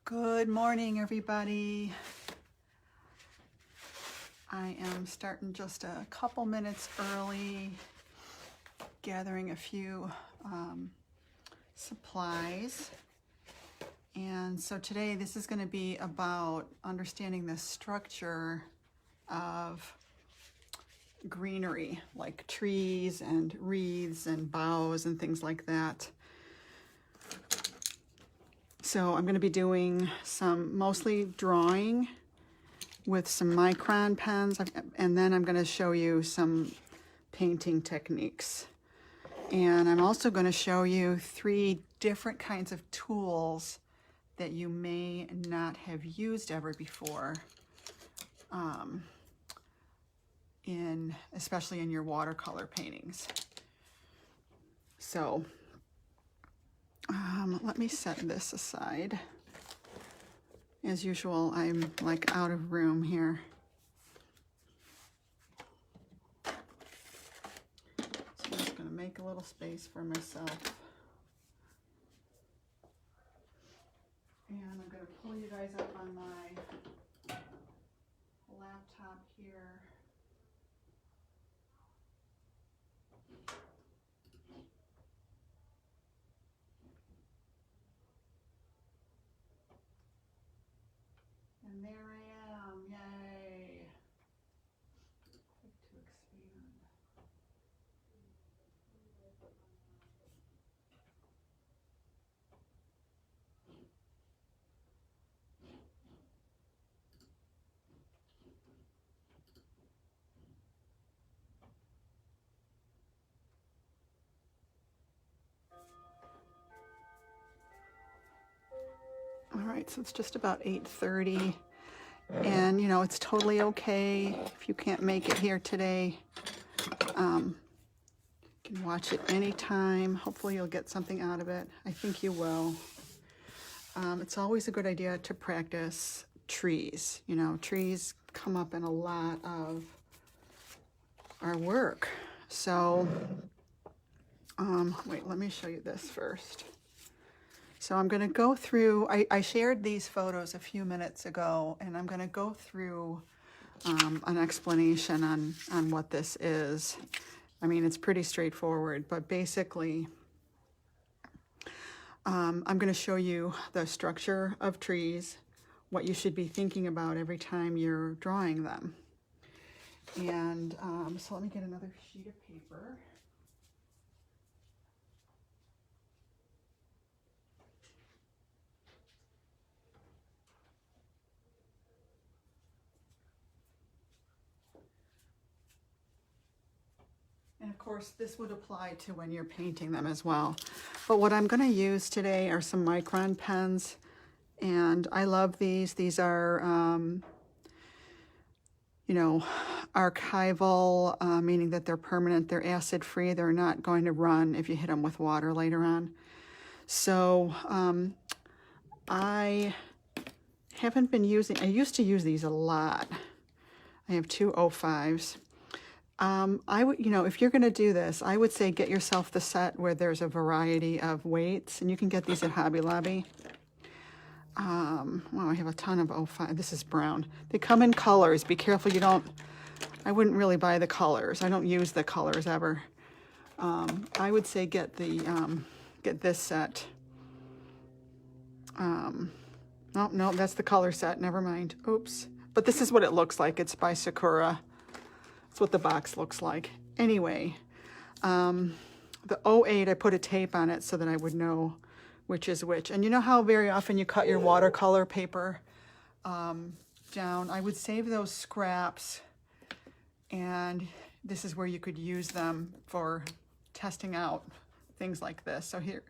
Good morning, everybody. I am starting just a couple minutes early, gathering a few supplies. And so today this is going to be about understanding the structure of greenery, like trees and wreaths and boughs and things like that. So I'm going to be doing some mostly drawing with some micron pens, and then I'm going to show you some painting techniques. And I'm also going to show you 3 different kinds of tools that you may not have used ever before, especially in your watercolor paintings. So let me set this aside. As usual, I'm like out of room here. So I'm just going to make a little space for myself. And I'm going to pull you guys up on my laptop here. And there I am, yay. Click to expand. All right, so it's just about 8:30. And, you know, it's totally okay if you can't make it here today. You can watch it anytime. Hopefully you'll get something out of it. I think you will. It's always a good idea to practice trees. You know, trees come up in a lot of our work. So, wait, let me show you this first. So I'm going to go through, I shared these photos a few minutes ago, and I'm going to go through an explanation on what this is. I mean, it's pretty straightforward, but basically, I'm going to show you the structure of trees, what you should be thinking about every time you're drawing them. And so let me get another sheet of paper. And of course, this would apply to when you're painting them as well. But what I'm going to use today are some micron pens. And I love these. These are, you know, archival, meaning that they're permanent. They're acid-free. They're not going to run if you hit them with water later on. So I haven't been using, I used to use these a lot. I have 2 05s. I would, you know, if you're going to do this, I would say get yourself the set where there's a variety of weights, and you can get these at Hobby Lobby. Wow, I have a ton of 05. This is brown. They come in colors. Be careful you don't, I wouldn't really buy the colors. I don't use the colors ever. I would say get this set. No, that's the color set. Never mind. Oops. But this is what it looks like. It's by Sakura. That's what the box looks like. Anyway, the 08, I put a tape on it so that I would know which is which. And you know how very often you cut your watercolor paper down? I would save those scraps, and this is where you could use them for testing out things like this. So here,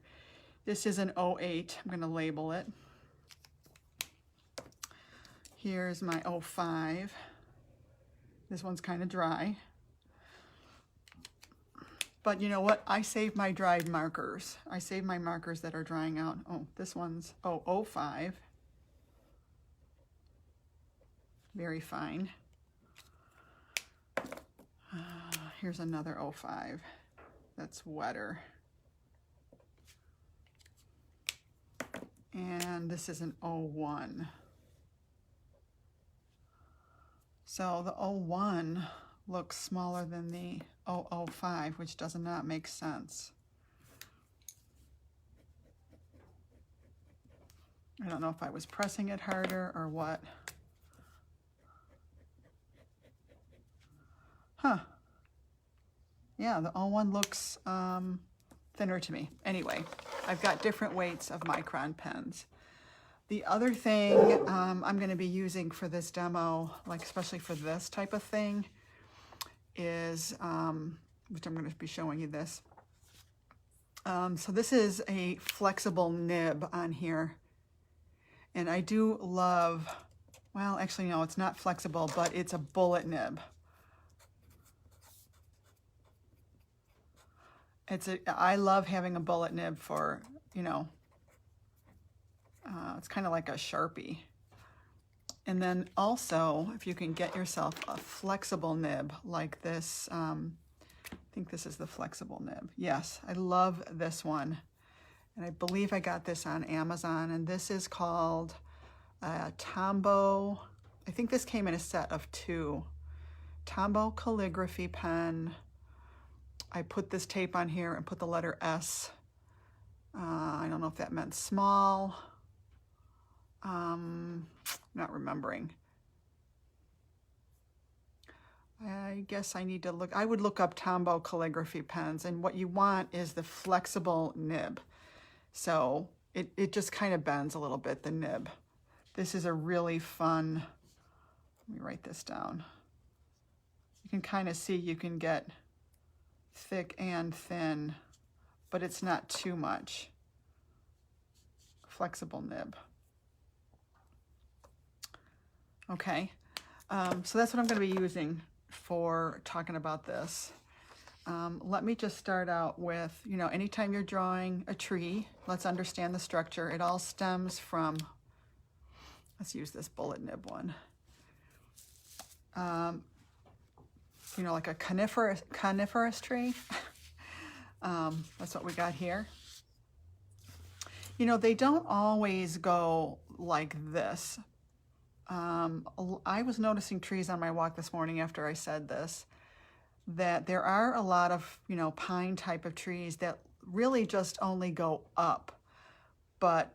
this is an 08. I'm going to label it. Here's my 05. This one's kind of dry. But you know what? I save my dried markers. I save my markers that are drying out. Oh, this one's 05. Very fine. Here's another 05. That's wetter. and this is an 01. So the 01 looks smaller than the 005, which does not make sense. I don't know if I was pressing it harder or what. Huh. Yeah, the 01 looks thinner to me. Anyway, I've got different weights of micron pens. The other thing I'm going to be using for this demo, like especially for this type of thing, is, which I'm going to be showing you this. So this is a flexible nib on here. And I do love, well, actually, no, it's not flexible, but it's a bullet nib. I love having a bullet nib for, you know, it's kind of like a Sharpie. And then also, if you can get yourself a flexible nib like this, I think this is the flexible nib. Yes, I love this one. And I believe I got this on Amazon, and this is called Tombow. I think this came in a set of 2. Tombow calligraphy pen. I put this tape on here and put the letter S. I don't know if that meant small. Not remembering. I guess I need to look. I would look up Tombow calligraphy pens, and what you want is the flexible nib. So it just kind of bends a little bit, the nib. This is a really fun, let me write this down. You can kind of see you can get thick and thin, but it's not too much. Flexible nib. Okay, so that's what I'm going to be using for talking about this. Let me just start out with, you know, anytime you're drawing a tree, let's understand the structure. It all stems from, let's use this bullet nib one. You know, like a coniferous tree. That's what we got here. You know, they don't always go like this. I was noticing trees on my walk this morning after I said this, that there are a lot of, you know, pine type of trees that really just only go up. But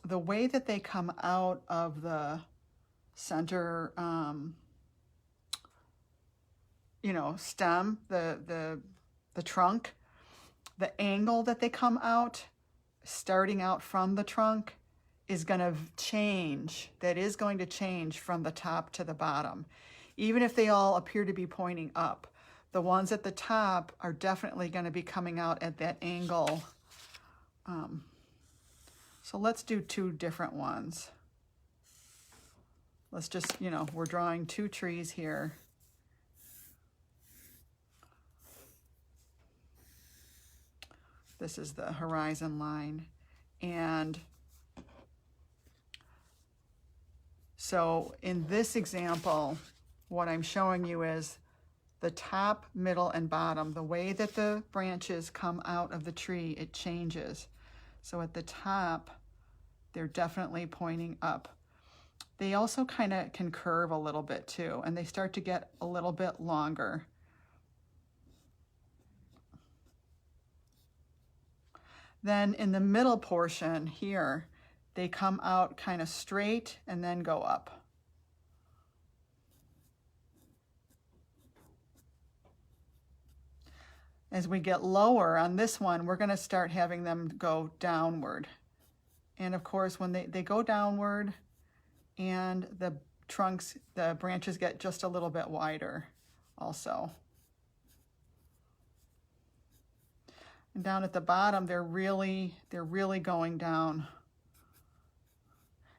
the way that they come out of the center, you know, stem, the trunk, the angle that they come out, starting out from the trunk, is going to change. That is going to change from the top to the bottom. Even if they all appear to be pointing up, the ones at the top are definitely going to be coming out at that angle. So let's do 2 different ones. Let's just, you know, we're drawing 2 trees here. This is the horizon line. And so in this example, what I'm showing you is the top, middle, and bottom. The way that the branches come out of the tree, it changes. So at the top, they're definitely pointing up. They also kind of can curve a little bit too, and they start to get a little bit longer. Then in the middle portion here, they come out kind of straight and then go up. As we get lower on this one, we're going to start having them go downward. And of course, when they go downward and the trunks, the branches get just a little bit wider also. And down at the bottom, they're really going down.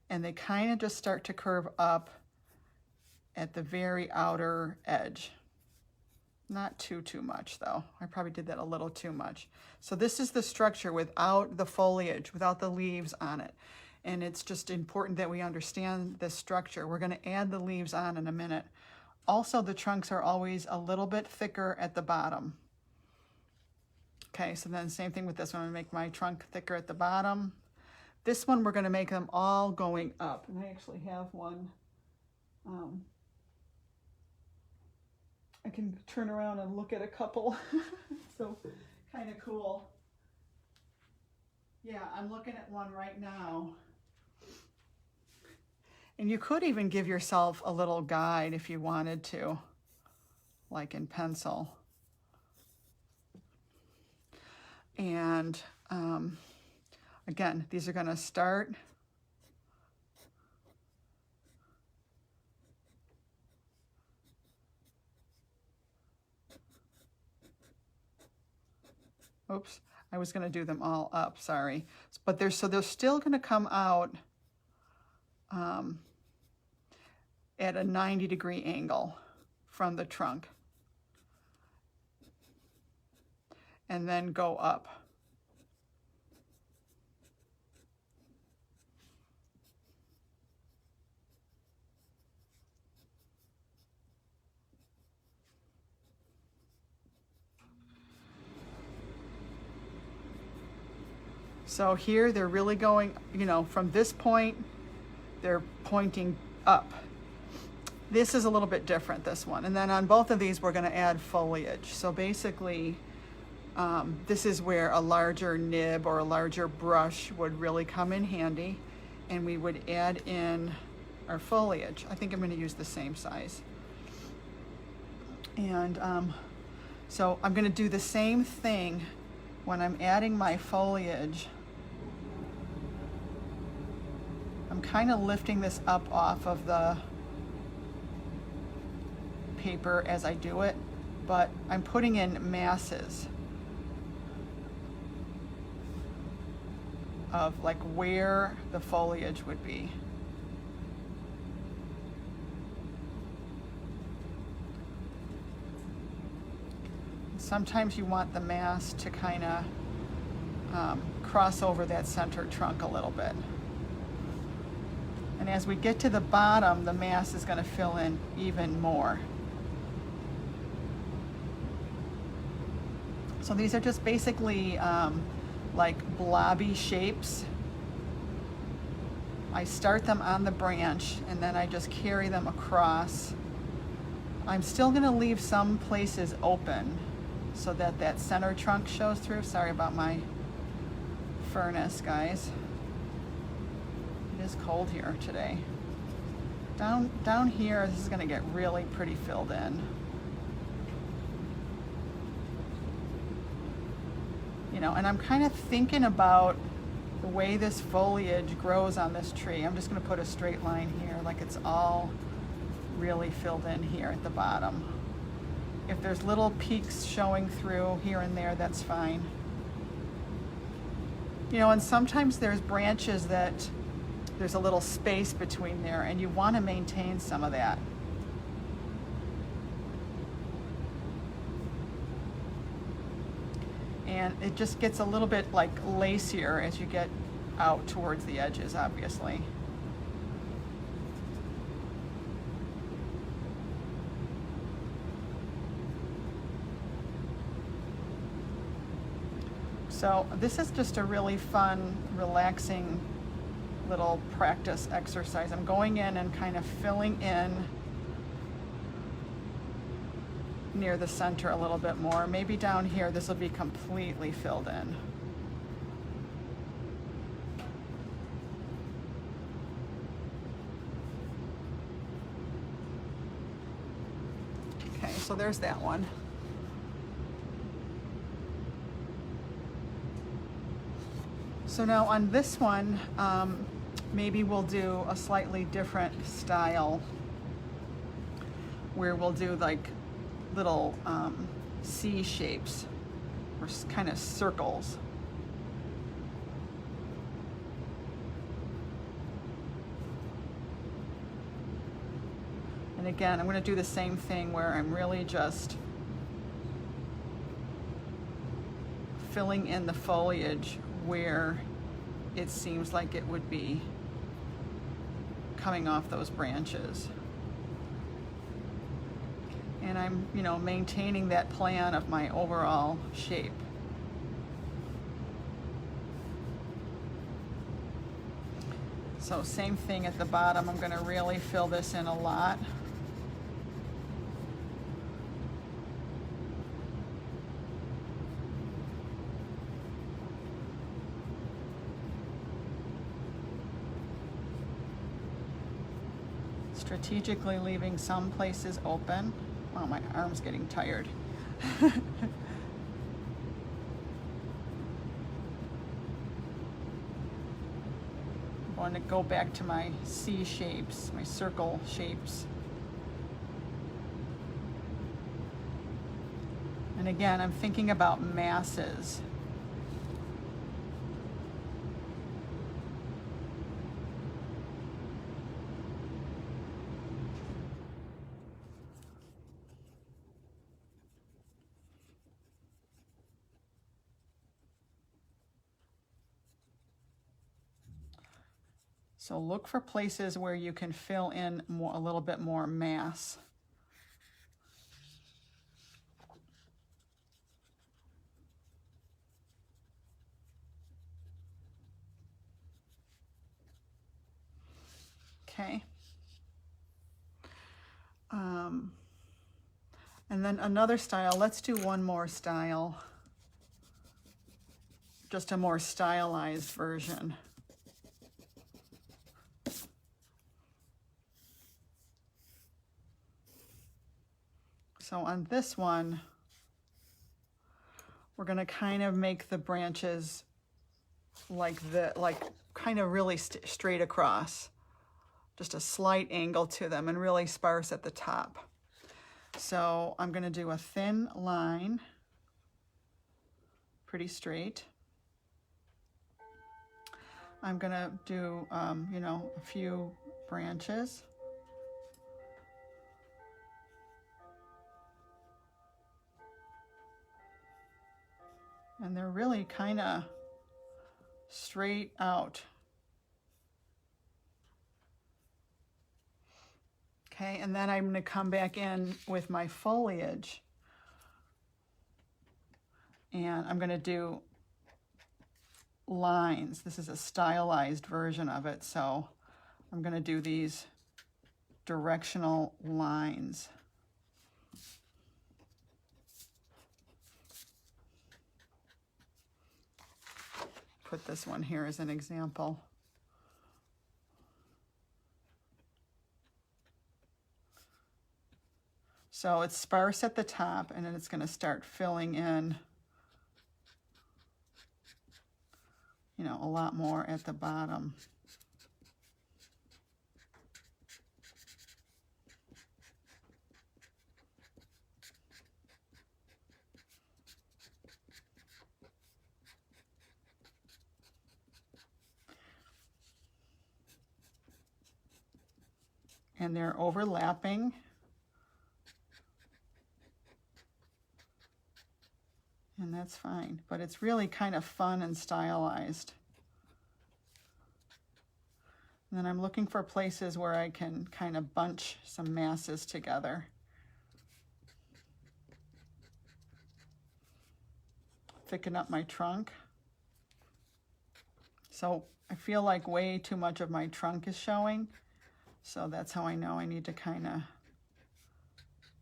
And they kind of just start to curve up at the very outer edge. Not too much though. I probably did that a little too much. So this is the structure without the foliage, without the leaves on it. And it's just important that we understand this structure. We're going to add the leaves on in a minute. Also, the trunks are always a little bit thicker at the bottom. Okay, so then same thing with this one. I'm going to make my trunk thicker at the bottom. This one, we're going to make them all going up. And I actually have one. I can turn around and look at a couple. So kind of cool. Yeah, I'm looking at one right now. And you could even give yourself a little guide if you wanted to, like in pencil. And again, these are going to start oops, I was going to do them all up, sorry. But they're still going to come out at a 90-degree angle from the trunk. And then go up. So here they're really going, you know, from this point, they're pointing up. This is a little bit different, this one. And then on both of these, we're going to add foliage. So basically, this is where a larger nib or a larger brush would really come in handy. And we would add in our foliage. I think I'm going to use the same size. And so I'm going to do the same thing when I'm adding my foliage. I'm kind of lifting this up off of the paper as I do it, but I'm putting in masses of like where the foliage would be. Sometimes you want the mass to kind of cross over that center trunk a little bit. And as we get to the bottom, the mass is going to fill in even more. So these are just basically like blobby shapes. I start them on the branch and then I just carry them across. I'm still going to leave some places open so that that center trunk shows through. Sorry about my furnace, guys. It is cold here today. Down here, this is going to get really pretty filled in. You know, and I'm kind of thinking about the way this foliage grows on this tree. I'm just going to put a straight line here, like it's all really filled in here at the bottom. If there's little peaks showing through here and there, that's fine. You know, and sometimes there's branches that there's a little space between there, and you want to maintain some of that. And it just gets a little bit like lacier as you get out towards the edges, obviously. So this is just a really fun, relaxing little practice exercise. I'm going in and kind of filling in near the center a little bit more. Maybe down here this will be completely filled in. Okay, so there's that one. So now on this one, maybe we'll do a slightly different style where we'll do like little C shapes or kind of circles. And again, I'm going to do the same thing where I'm really just filling in the foliage where it seems like it would be coming off those branches. And I'm, you know, maintaining that plan of my overall shape. So same thing at the bottom. I'm going to really fill this in a lot. Strategically leaving some places open. Wow, my arm's getting tired. I want to go back to my C shapes, my circle shapes. And again, I'm thinking about masses. So look for places where you can fill in a little bit more mass. Okay. And then another style, let's do one more style. Just a more stylized version. So on this one, we're going to kind of make the branches like kind of really straight across. Just a slight angle to them and really sparse at the top. So I'm going to do a thin line, pretty straight. I'm going to do, you know, a few branches. And they're really kind of straight out. Okay, and then I'm going to come back in with my foliage. And I'm going to do lines. This is a stylized version of it, so I'm going to do these directional lines. Put this one here as an example. So it's sparse at the top, and then it's going to start filling in, you know, a lot more at the bottom. And they're overlapping. And that's fine, but it's really kind of fun and stylized. And then I'm looking for places where I can kind of bunch some masses together. Thicken up my trunk. So I feel like way too much of my trunk is showing. So that's how I know I need to kind of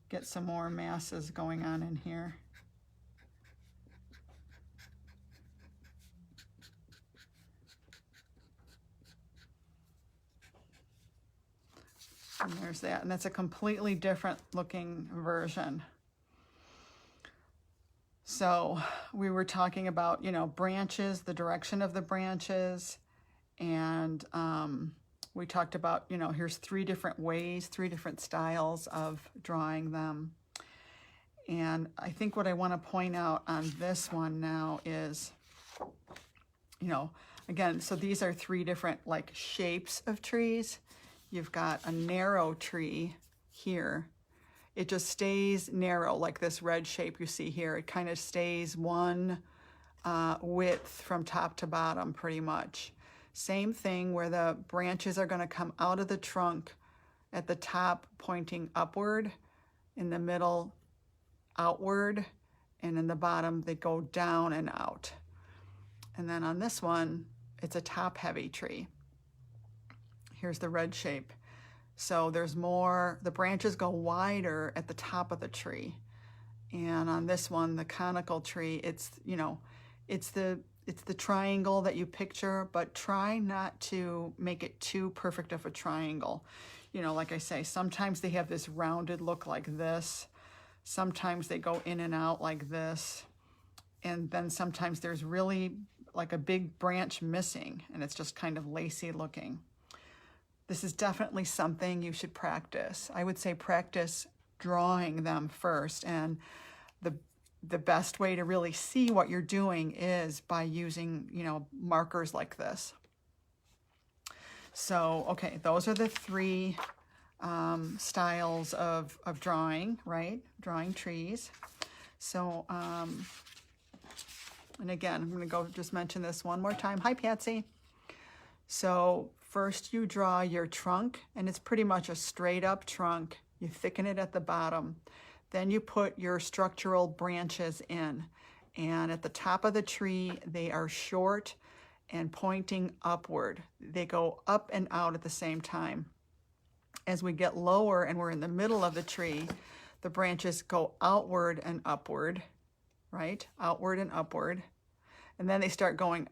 get some more masses going on in here. And there's that, and that's a completely different looking version. So we were talking about, you know, branches, the direction of the branches, and we talked about, you know, here's 3 different ways, 3 different styles of drawing them. And I think what I want to point out on this one now is, you know, again, so these are 3 different like shapes of trees. You've got a narrow tree here. It just stays narrow, like this red shape you see here. It kind of stays one width from top to bottom pretty much. Same thing where the branches are going to come out of the trunk at the top pointing upward, in the middle outward, and in the bottom they go down and out. And then on this one, it's a top-heavy tree. Here's the red shape. So there's more, the branches go wider at the top of the tree. And on this one, the conical tree, it's, you know, it's the triangle that you picture, but try not to make it too perfect of a triangle. You know, like I say, sometimes they have this rounded look like this. Sometimes they go in and out like this. And then sometimes there's really like a big branch missing, and it's just kind of lacy looking. This is definitely something you should practice. I would say practice drawing them first, and the best way to really see what you're doing is by using, you know, markers like this. So, okay, those are the three styles of drawing, right? Drawing trees. So, and again, I'm going to go just mention this one more time. Hi, Patsy. So first you draw your trunk, and it's pretty much a straight up trunk. You thicken it at the bottom. Then you put your structural branches in. And at the top of the tree, they are short and pointing upward. They go up and out at the same time. As we get lower and we're in the middle of the tree, the branches go outward and upward, right? Outward and upward. And then they start going,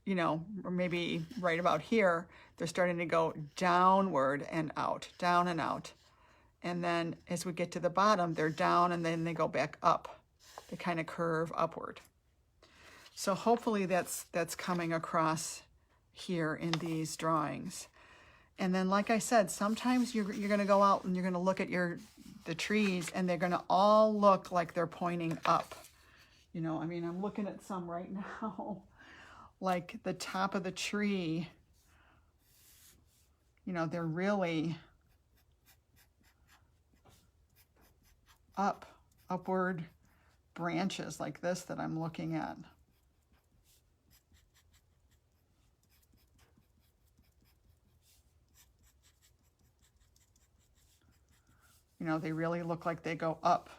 you know, or maybe right about here, they're starting to go downward and out, down and out. And then as we get to the bottom, they're down and then they go back up. They kind of curve upward. So hopefully that's coming across here in these drawings. And then, like I said, sometimes you're going to go out and you're going to look at the trees, and they're going to all look like they're pointing up. You know, I mean, I'm looking at some right now, like the top of the tree, you know, they're really upward branches like this that I'm looking at. You know, they really look like they go up.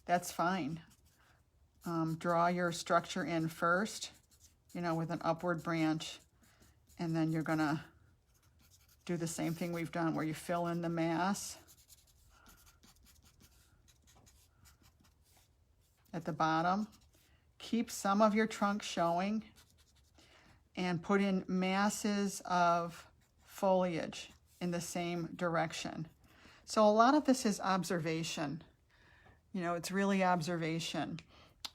That's fine. Draw your structure in first, you know, with an upward branch, and then you're gonna do the same thing we've done where you fill in the mass at the bottom. Keep some of your trunk showing and put in masses of foliage in the same direction. So a lot of this is observation. You know, it's really observation.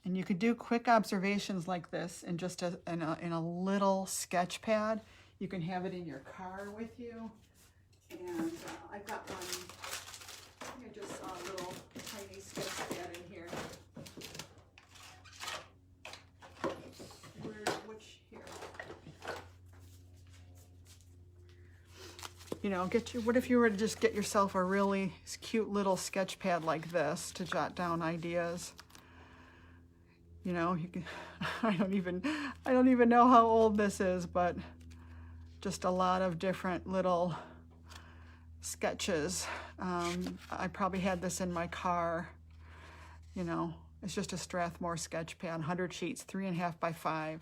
And you could do quick observations like this in just in a little sketch pad. You can have it in your car with you. And I've got one, I just saw a little tiny sketch pad in here. You know, what if you were to just get yourself a really cute little sketch pad like this to jot down ideas? You know, you can, I don't even know how old this is, but just a lot of different little sketches. I probably had this in my car. You know, it's just a Strathmore sketch pad, 100 sheets, 3.5 by 5.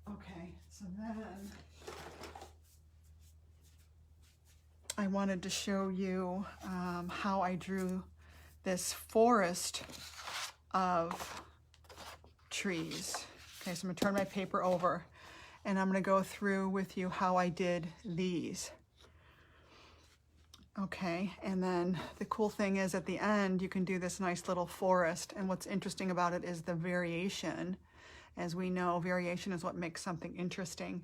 Okay, so then I wanted to show you how I drew this forest of trees. Okay, so I'm gonna turn my paper over and I'm gonna go through with you how I did these. Okay, and then the cool thing is at the end, you can do this nice little forest. And what's interesting about it is the variation. As we know, variation is what makes something interesting.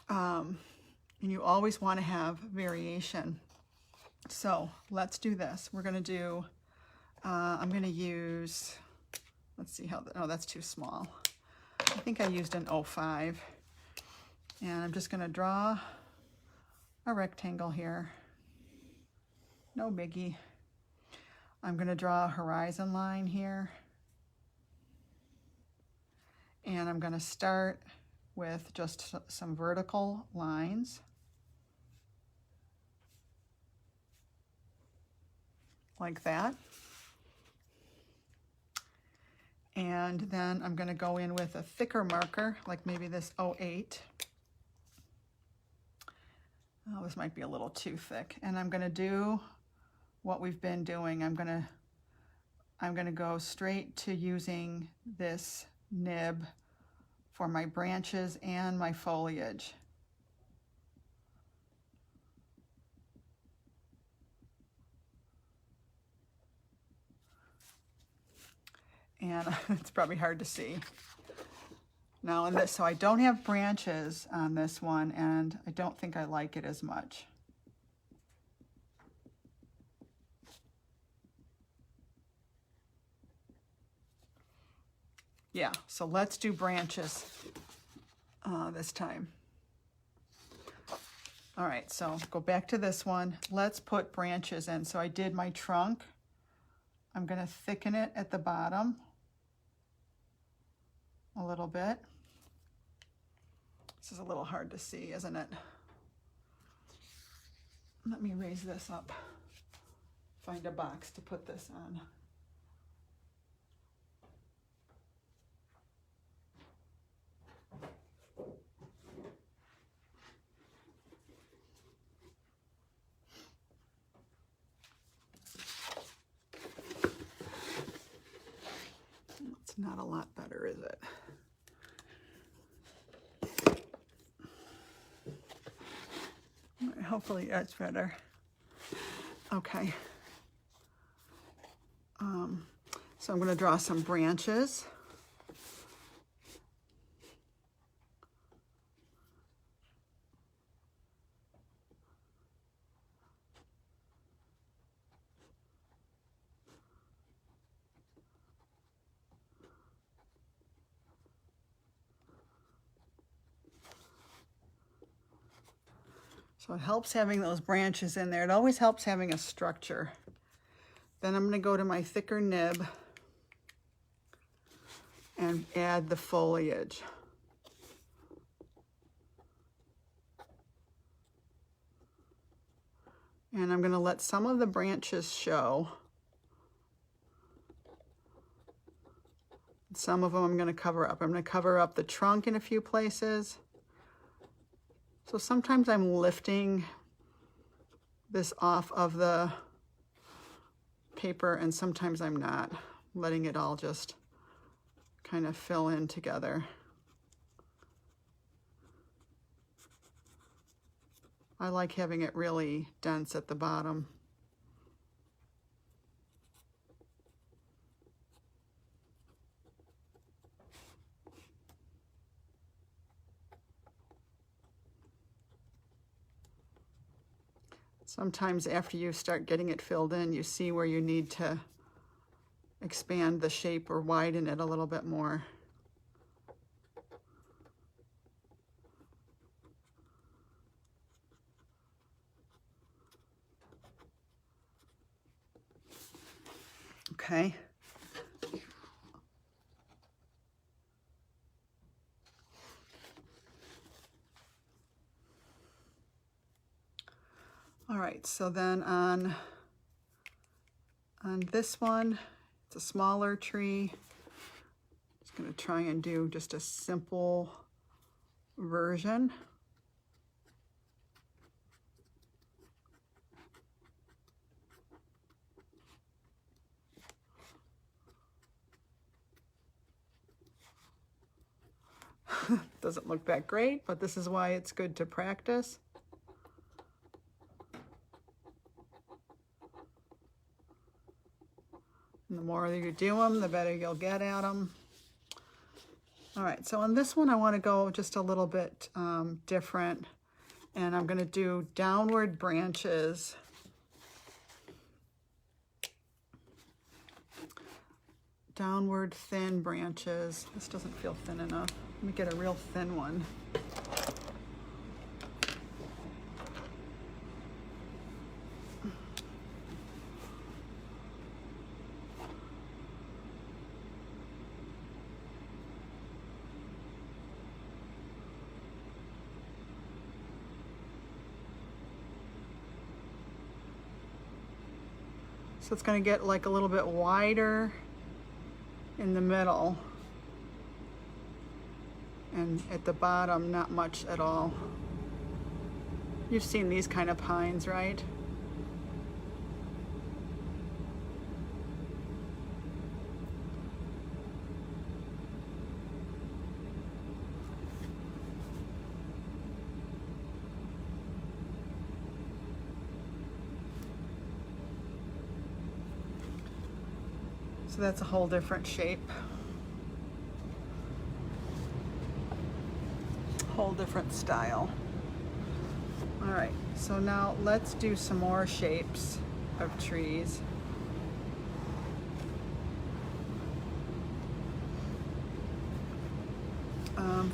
And you always want to have variation. So let's do this. We're going to do, I'm going to use, let's see how, oh, that's too small. I think I used an 05. And I'm just going to draw a rectangle here. No biggie. I'm going to draw a horizon line here. And I'm going to start with just some vertical lines. Like that. And And then I'm going to go in with a thicker marker, like maybe this 08. Oh, this might be a little too thick. And I'm going to do what we've been doing. I'm going to go straight to using this nib for my branches and my foliage. And it's probably hard to see. Now in this, so I don't have branches on this one, and I don't think I like it as much. Yeah, so let's do branches this time. All right, so go back to this one. Let's put branches in. So I did my trunk. I'm gonna thicken it at the bottom a little bit. This is a little hard to see, isn't it? Let me raise this up. Find a box to put this on. It's not a lot better, is it? Hopefully that's better. Okay. So I'm going to draw some branches. So it helps having those branches in there. It always helps having a structure. Then I'm going to go to my thicker nib and add the foliage. And I'm going to let some of the branches show. Some of them I'm going to cover up. I'm going to cover up the trunk in a few places. So sometimes I'm lifting this off of the paper and sometimes I'm not, letting it all just kind of fill in together. I like having it really dense at the bottom. Sometimes after you start getting it filled in, you see where you need to expand the shape or widen it a little bit more. Okay. All right, so then on this one, it's a smaller tree. Just going to try and do just a simple version. Doesn't look that great, but this is why it's good to practice. And the more you do them, the better you'll get at them. All right, so on this one, I want to go just a little bit different, and I'm going to do downward branches. Downward thin branches. This doesn't feel thin enough. Let me get a real thin one. So it's going to get like a little bit wider in the middle. And at the bottom, not much at all. You've seen these kind of pines, right? So that's a whole different shape. Whole different style. All right, so now let's do some more shapes of trees.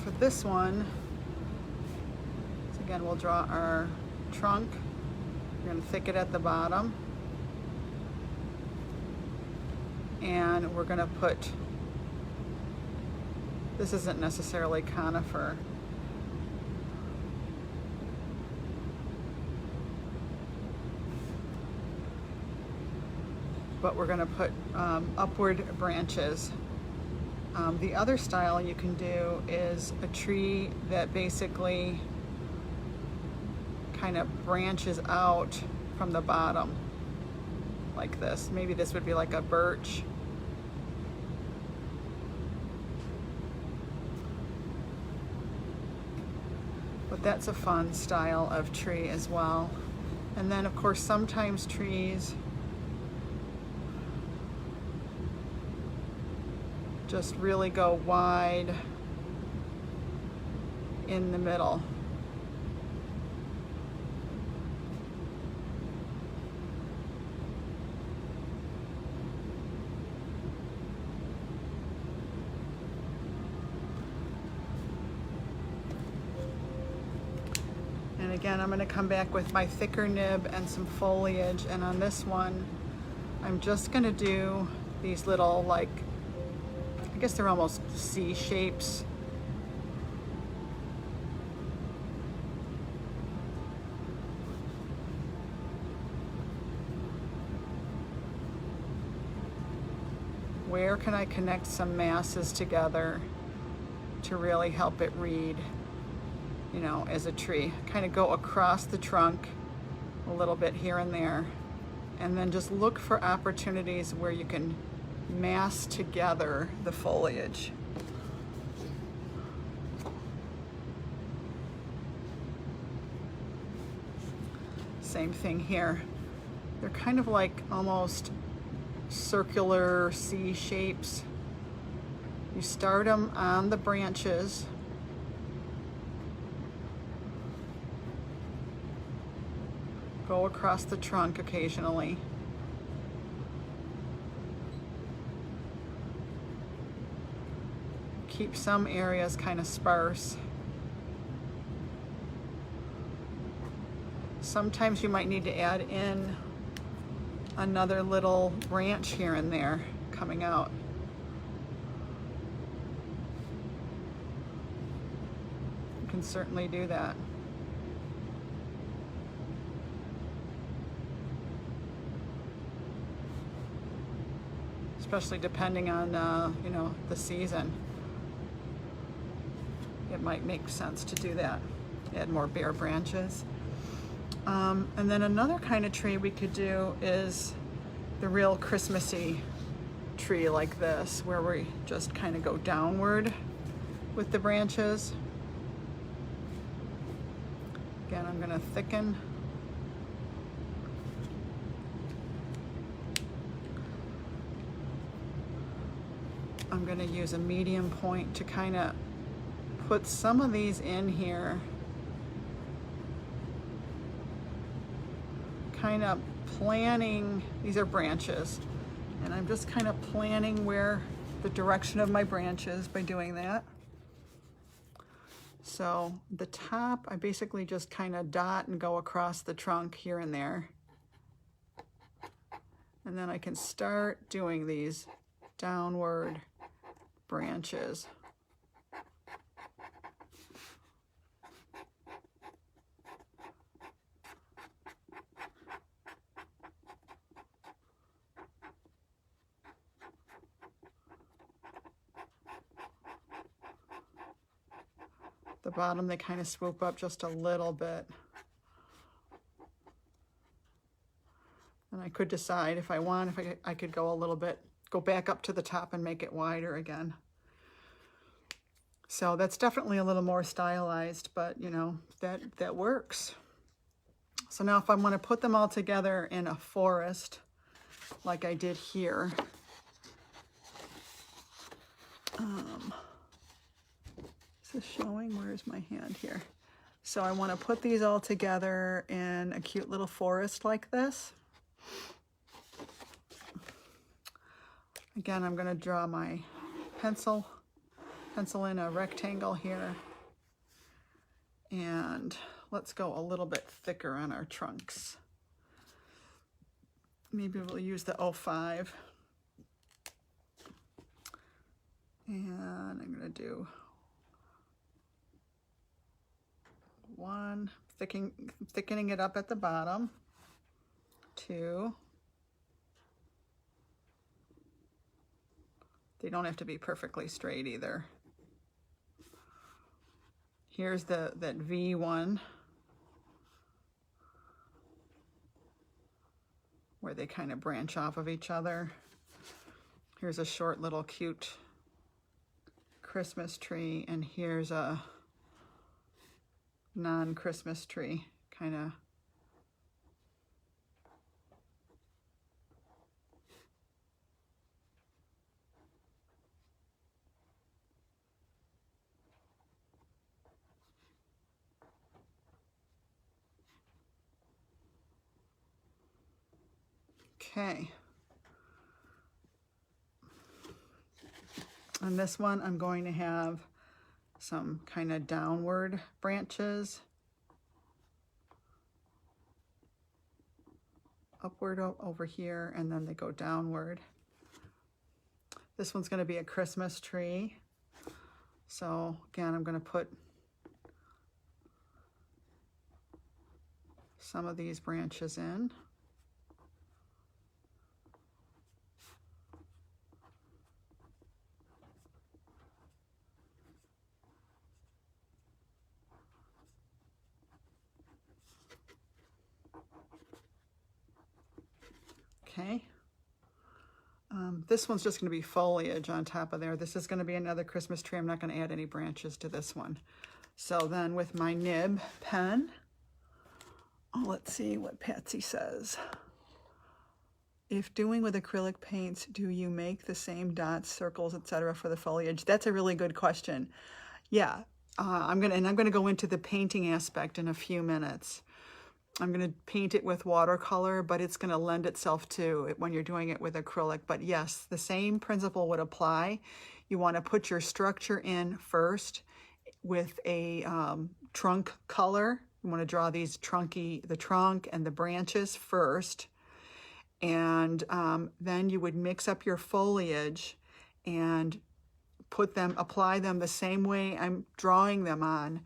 For this one, so again, we'll draw our trunk. We're going to thicken at the bottom. And we're going to put, this isn't necessarily conifer. But we're going to put upward branches. The other style you can do is a tree that basically kind of branches out from the bottom like this. Maybe this would be like a birch. But that's a fun style of tree as well. And then of course sometimes trees just really go wide in the middle. And again, I'm going to come back with my thicker nib and some foliage, and on this one I'm just going to do these little, like, I guess they're almost C shapes. Where can I connect some masses together to really help it read, you know, as a tree? Kind of go across the trunk a little bit here and there, and then just look for opportunities where you can mass together the foliage. Same thing here. They're kind of like almost circular C shapes. You start them on the branches. Go across the trunk occasionally. Keep some areas kind of sparse. Sometimes you might need to add in another little branch here and there coming out. You can certainly do that. Especially depending on, you know, the season. It might make sense to do that. Add more bare branches. And then another kind of tree we could do is the real Christmassy tree like this, where we just kind of go downward with the branches. Again, I'm going to thicken. I'm going to use a medium point to kind of put some of these in here. Kind of planning, these are branches, and I'm just kind of planning where the direction of my branches by doing that. So the top, I basically just kind of dot and go across the trunk here and there. And then I can start doing these downward branches. The bottom, they kind of swoop up just a little bit. And I could decide if I want, if I could go a little bit, go back up to the top and make it wider again. So that's definitely a little more stylized, but you know, that works. So now if I want to put them all together in a forest, like I did here, is this showing? Where's my hand here? So I want to put these all together in a cute little forest like this. Again, I'm going to draw my pencil in a rectangle here. And let's go a little bit thicker on our trunks. Maybe we'll use the 05. And I'm going to do 1, thickening it up at the bottom, 2. They don't have to be perfectly straight either. Here's that V one, where they kind of branch off of each other. Here's a short little cute Christmas tree, and here's a non-Christmas tree, kind of. Okay. On this one, I'm going to have some kind of downward branches. Upward over here, and then they go downward. This one's going to be a Christmas tree. So again, I'm going to put some of these branches in. Okay. This one's just going to be foliage on top of there. This is going to be another Christmas tree. I'm not going to add any branches to this one. So then with my nib pen, let's see what Patsy says. If doing with acrylic paints, do you make the same dots, circles, etc. for the foliage? That's a really good question. Yeah, I'm gonna go into the painting aspect in a few minutes. I'm going to paint it with watercolor, but it's going to lend itself to it when you're doing it with acrylic. But yes, the same principle would apply. You want to put your structure in first with a trunk color. You want to draw these the trunk and the branches first. And then you would mix up your foliage and apply them the same way I'm drawing them on.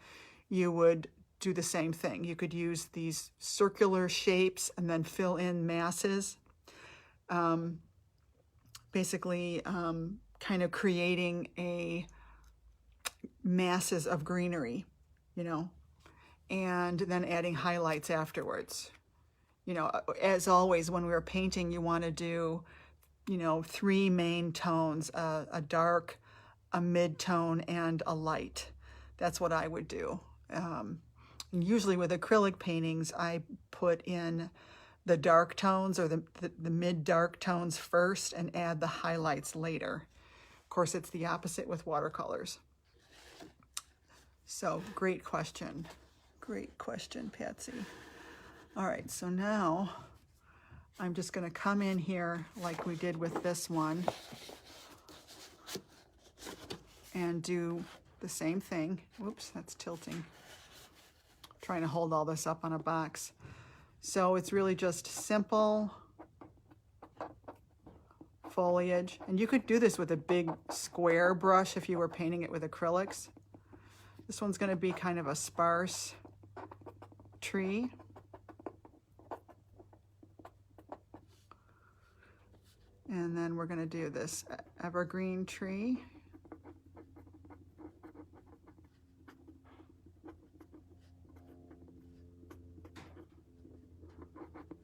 You would do the same thing. You could use these circular shapes and then fill in masses, basically kind of creating masses of greenery, you know, and then adding highlights afterwards. You know, as always, when we were painting, you want to do, you know, 3 main tones, a dark, a mid-tone, and a light. That's what I would do. Usually with acrylic paintings, I put in the dark tones or the mid-dark tones first and add the highlights later. Of course, it's the opposite with watercolors. So, great question. Great question, Patsy. All right, so now I'm just going to come in here like we did with this one and do the same thing. Whoops, that's tilting. Trying to hold all this up on a box. So it's really just simple foliage. And you could do this with a big square brush if you were painting it with acrylics. This one's going to be kind of a sparse tree. And then we're going to do this evergreen tree.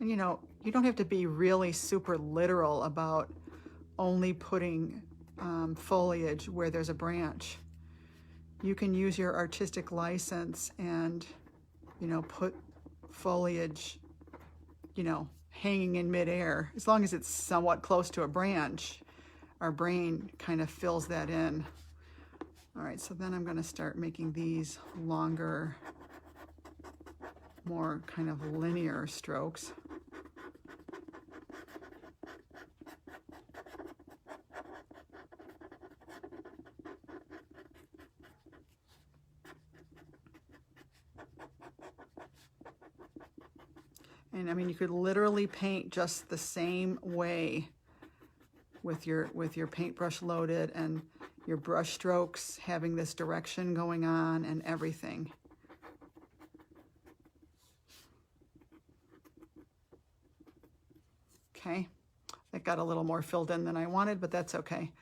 you know, you don't have to be really super literal about only putting foliage where there's a branch. You can use your artistic license and, you know, put foliage, you know, hanging in midair. As long as it's somewhat close to a branch, our brain kind of fills that in. All right, so then I'm going to start making these longer, more kind of linear strokes. And I mean, you could literally paint just the same way with your paintbrush loaded and your brush strokes having this direction going on and everything. Okay, that got a little more filled in than I wanted, but that's okay.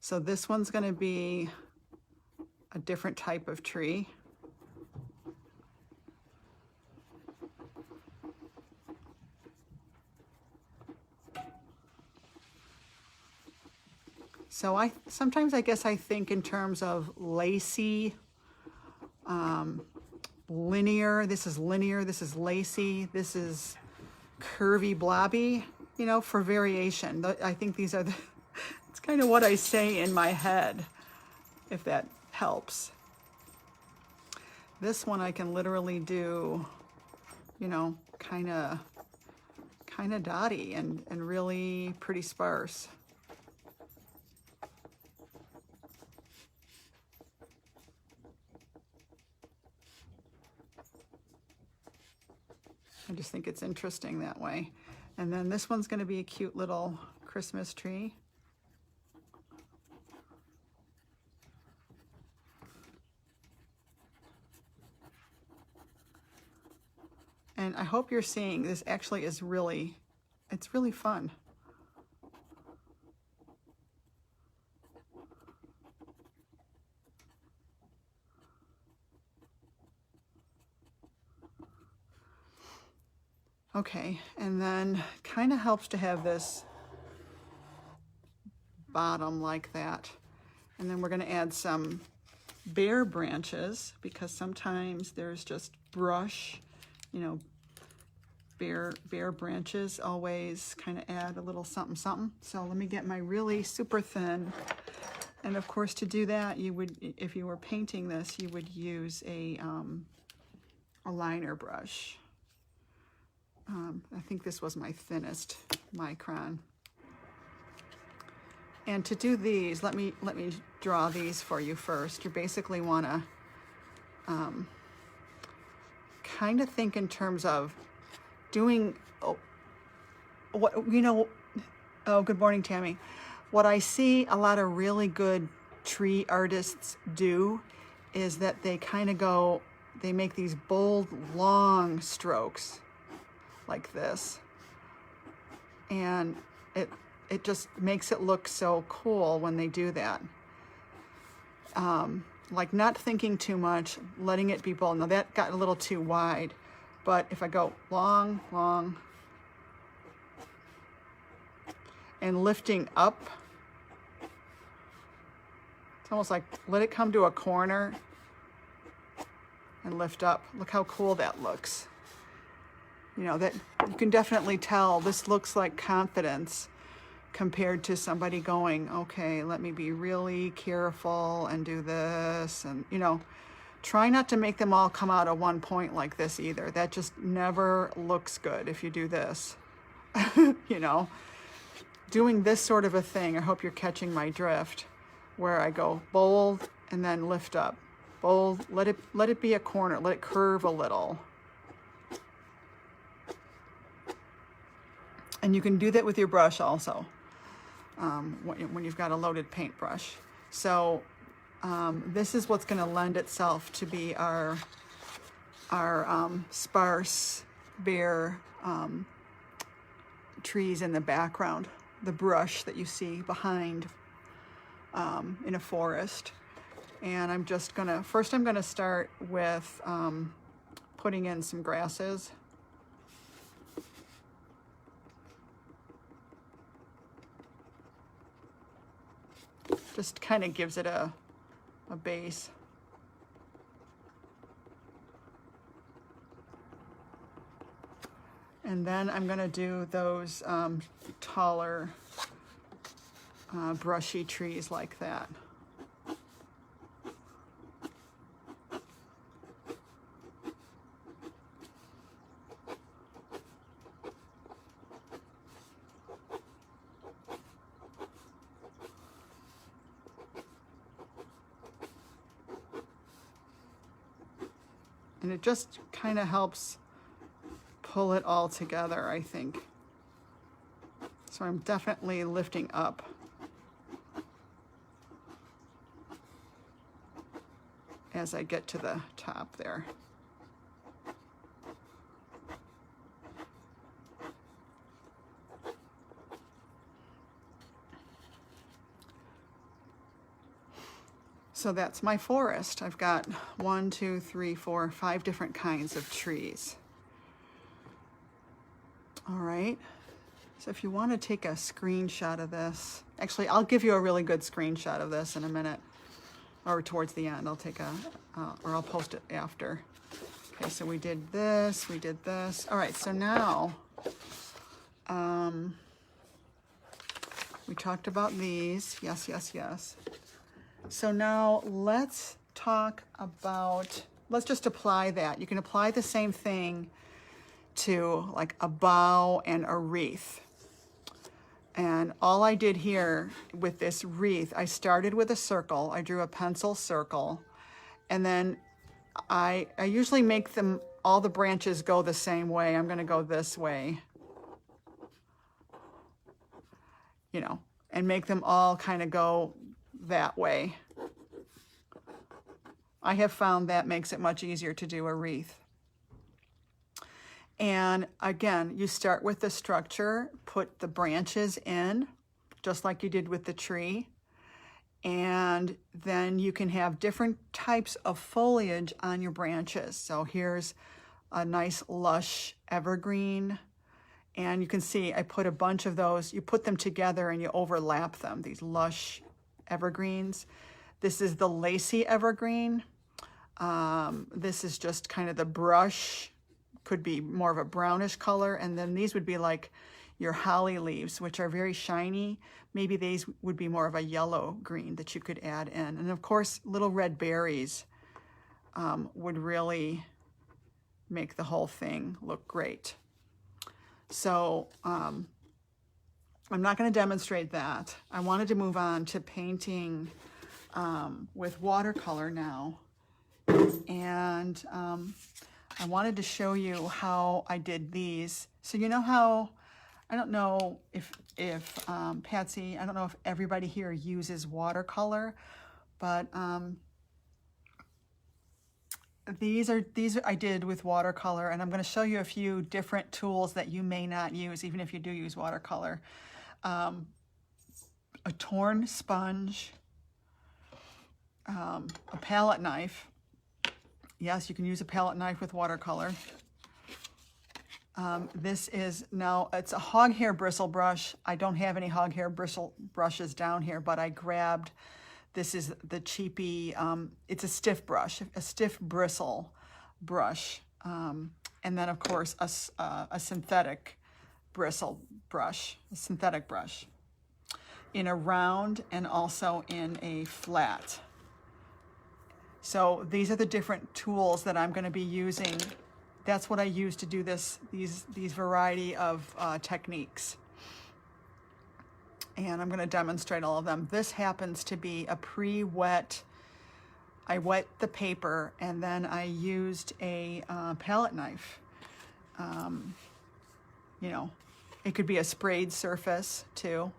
So this one's going to be a different type of tree. So sometimes I guess I think in terms of lacy, linear. This is linear, this is lacy, this is curvy, blobby, you know, for variation. I think these are the, it's kind of what I say in my head, if that helps. This one I can literally do, you know, kind of dotty and really pretty sparse. I just think it's interesting that way. And then this one's going to be a cute little Christmas tree. And I hope you're seeing this actually is really, it's really fun. Okay, and then kind of helps to have this bottom like that. And then we're going to add some bare branches because sometimes there's just brush, you know, bare branches always kind of add a little something something. So let me get my really super thin. And of course, to do that, you would, if you were painting this, you would use a liner brush. I think this was my thinnest micron. And to do these, let me draw these for you first. You basically want to kind of think in terms of doing what, you know. Oh, good morning, Tammy. What I see a lot of really good tree artists do is that they kind of go, they make these bold, long strokes like this, and it just makes it look so cool when they do that. Like not thinking too much, letting it be bold. Now that got a little too wide, but if I go long, long, and lifting up, it's almost like let it come to a corner and lift up. Look how cool that looks. You know, that you can definitely tell this looks like confidence compared to somebody going, okay, let me be really careful and do this. And, you know, try not to make them all come out at one point like this either. That just never looks good if you do this. You know, doing this sort of a thing, I hope you're catching my drift, where I go bold and then lift up. Bold, let it be a corner, let it curve a little. And you can do that with your brush also, when you've got a loaded paintbrush. So this is what's going to lend itself to be our sparse, bare trees in the background, the brush that you see behind in a forest. And I'm just going to, first I'm going to start with putting in some grasses. Just kind of gives it a base. And then I'm going to do those taller brushy trees like that. And it just kind of helps pull it all together, I think. So I'm definitely lifting up. As I get to the top there. So that's my forest. I've got 1, 2, 3, 4, 5 different kinds of trees. All right. So if you want to take a screenshot of this, actually, I'll give you a really good screenshot of this in a minute, or towards the end. I'll take a, or I'll post it after. Okay, so we did this, we did this. All right, so now, we talked about these. Yes, yes, yes. So now let's talk about, let's just apply that. You can apply the same thing to like a bough and a wreath. And all I did here with this wreath, I started with a circle. I drew a pencil circle, and then I usually make them, all the branches go the same way. I'm gonna go this way, you know, and make them all kind of go that way. I have found that makes it much easier to do a wreath. And again, you start with the structure, put the branches in, just like you did with the tree. And then you can have different types of foliage on your branches. So here's a nice lush evergreen. And you can see I put a bunch of those, you put them together and you overlap them, these lush evergreens. This is the Lacy evergreen. This is just kind of the brush, could be more of a brownish color. And then these would be like your holly leaves, which are very shiny. Maybe these would be more of a yellow green that you could add in. And of course, little red berries would really make the whole thing look great. So I'm not going to demonstrate that. I wanted to move on to painting with watercolor now. And I wanted to show you how I did these. So you know how, I don't know if Patsy, I don't know if everybody here uses watercolor, but these I did with watercolor, and I'm going to show you a few different tools that you may not use, even if you do use watercolor. A torn sponge, a palette knife. Yes, you can use a palette knife with watercolor. This is now, it's a hog hair bristle brush. I don't have any hog hair bristle brushes down here, but I grabbed, this is the cheapy, it's a stiff brush, a stiff bristle brush. And then of course, a synthetic bristle brush, a synthetic brush in a round and also in a flat. So these are the different tools that I'm going to be using. That's what I use to do these variety of techniques. And I'm going to demonstrate all of them. This happens to be a pre-wet. I wet the paper and then I used a palette knife. You know, it could be a sprayed surface too.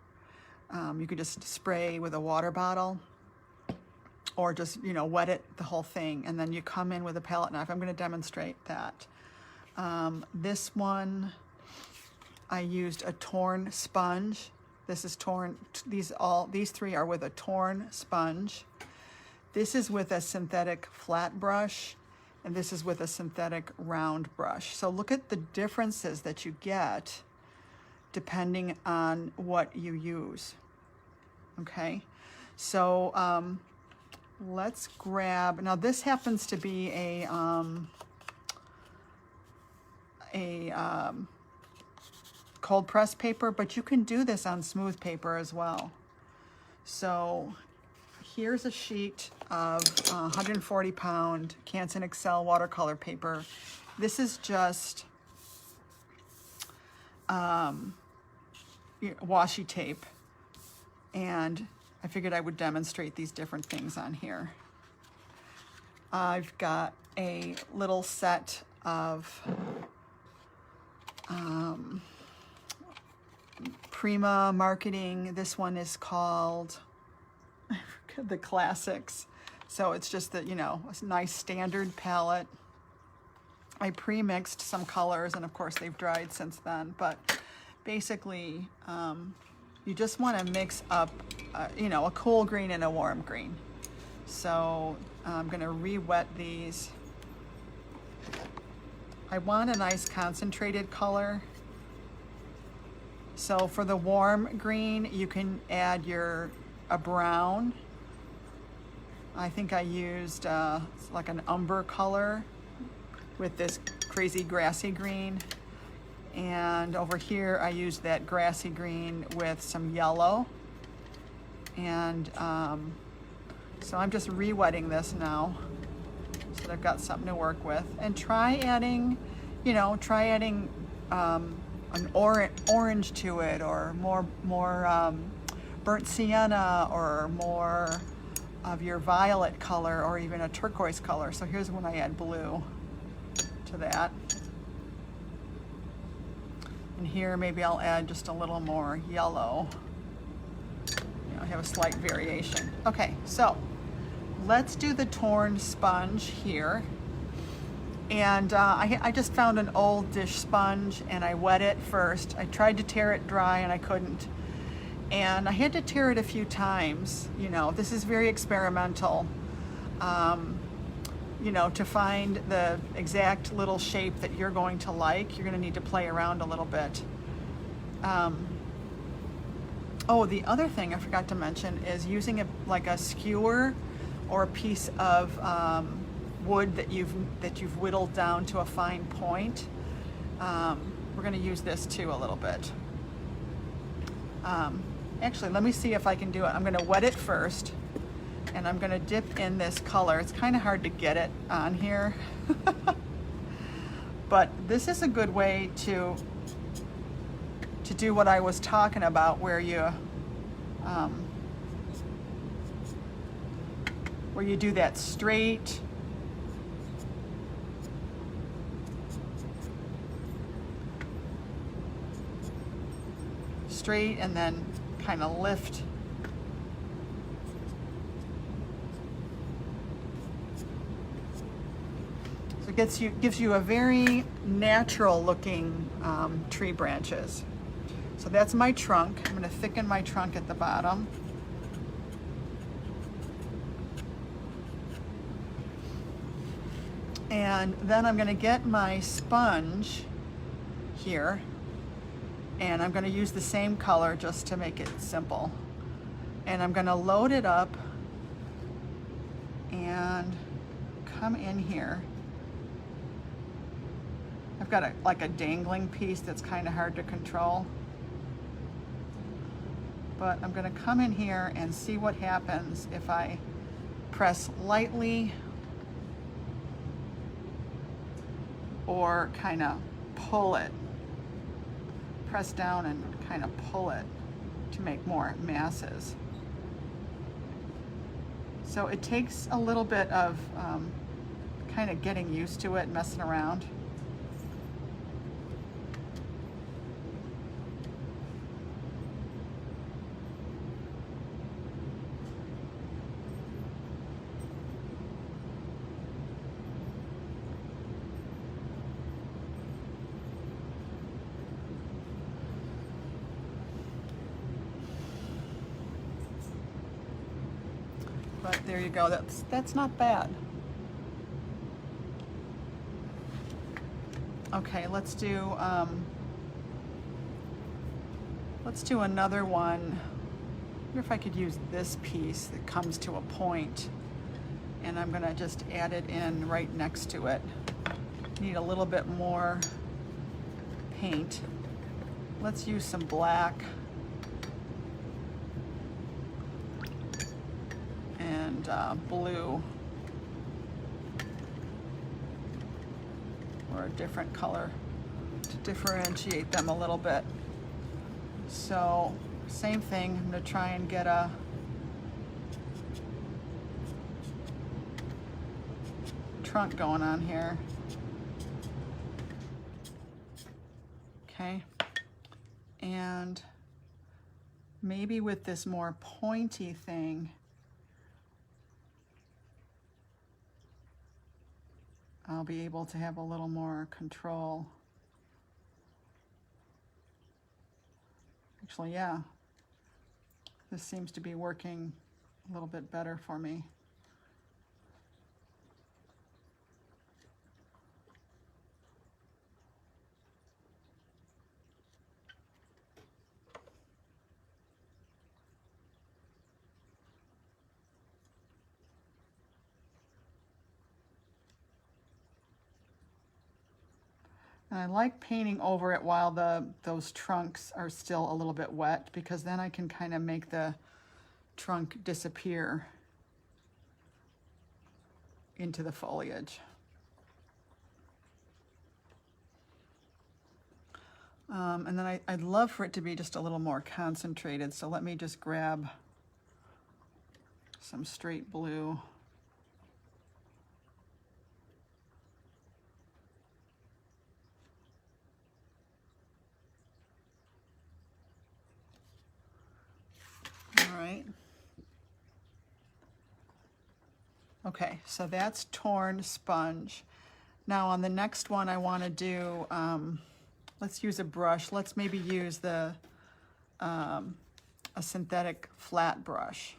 You could just spray with a water bottle, or just, you know, wet it, the whole thing, and then you come in with a palette knife. I'm going to demonstrate that. This one, I used a torn sponge. This is torn, these three are with a torn sponge. This is with a synthetic flat brush, and this is with a synthetic round brush. So look at the differences that you get depending on what you use, okay? So let's grab, now this happens to be a cold press paper, but you can do this on smooth paper as well. So here's a sheet of 140 pound Canson Excel watercolor paper. This is just washi tape, and I figured I would demonstrate these different things on here. I've got a little set of Prima Marketing. This one is called the Classics. So it's just that, you know, a nice standard palette. I pre-mixed some colors, and of course they've dried since then, but basically you just want to mix up you know, a cool green and a warm green. So I'm going to re-wet these. I want a nice concentrated color. So for the warm green, you can add a brown. I think I used like an umber color with this crazy grassy green. And over here, I used that grassy green with some yellow. And so I'm just re-wetting this now, so that I've got something to work with. And try adding, you know, an orange to it, or more burnt sienna, or more of your violet color, or even a turquoise color. So here's when I add blue to that. And here maybe I'll add just a little more yellow. You know, I have a slight variation. Okay, so let's do the torn sponge here. And I just found an old dish sponge, and I wet it first. I tried to tear it dry and I couldn't. And I had to tear it a few times. You know, this is very experimental. You know, to find the exact little shape that you're going to like, you're going to need to play around a little bit. Oh, the other thing I forgot to mention is using like a skewer or a piece of wood that you've whittled down to a fine point. We're going to use this too a little bit. Actually, let me see if I can do it. I'm going to wet it first, and I'm going to dip in this color. It's kind of hard to get it on here, but this is a good way to do what I was talking about, where you do that straight and then kind of lift. So it gives you a very natural looking tree branches. So that's my trunk. I'm going to thicken my trunk at the bottom. And then I'm going to get my sponge here, and I'm going to use the same color just to make it simple. And I'm going to load it up and come in here. I've got like a dangling piece that's kind of hard to control. But I'm going to come in here and see what happens if I press lightly or kind of pull it. Press down and kind of pull it to make more masses. So it takes a little bit of kind of getting used to it, messing around. But there you go, that's not bad. Okay, let's do another one. wonder if I could use this piece that comes to a point, and I'm gonna just add it in right next to it. Need a little bit more paint. Let's use some black and blue, or a different color to differentiate them a little bit. So same thing, I'm gonna try and get a trunk going on here. Okay, and maybe with this more pointy thing, I'll be able to have a little more control. Actually, yeah, this seems to be working a little bit better for me. And I like painting over it while those trunks are still a little bit wet, because then I can kind of make the trunk disappear into the foliage. And then I'd love for it to be just a little more concentrated, so let me just grab some straight blue. All right. Okay, so that's torn sponge. Now on the next one I want to do, let's use a brush. Let's maybe use a synthetic flat brush.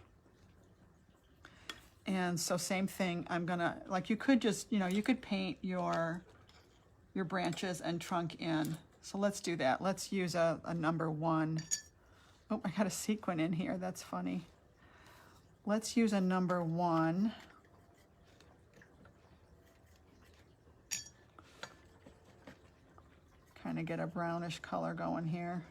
And so same thing, I'm gonna, like, you could just, you could paint your branches and trunk in. So let's do that. Let's use a number 1. Oh, I got a sequin in here, that's funny. Let's use a number 1. Kind of get a brownish color going here.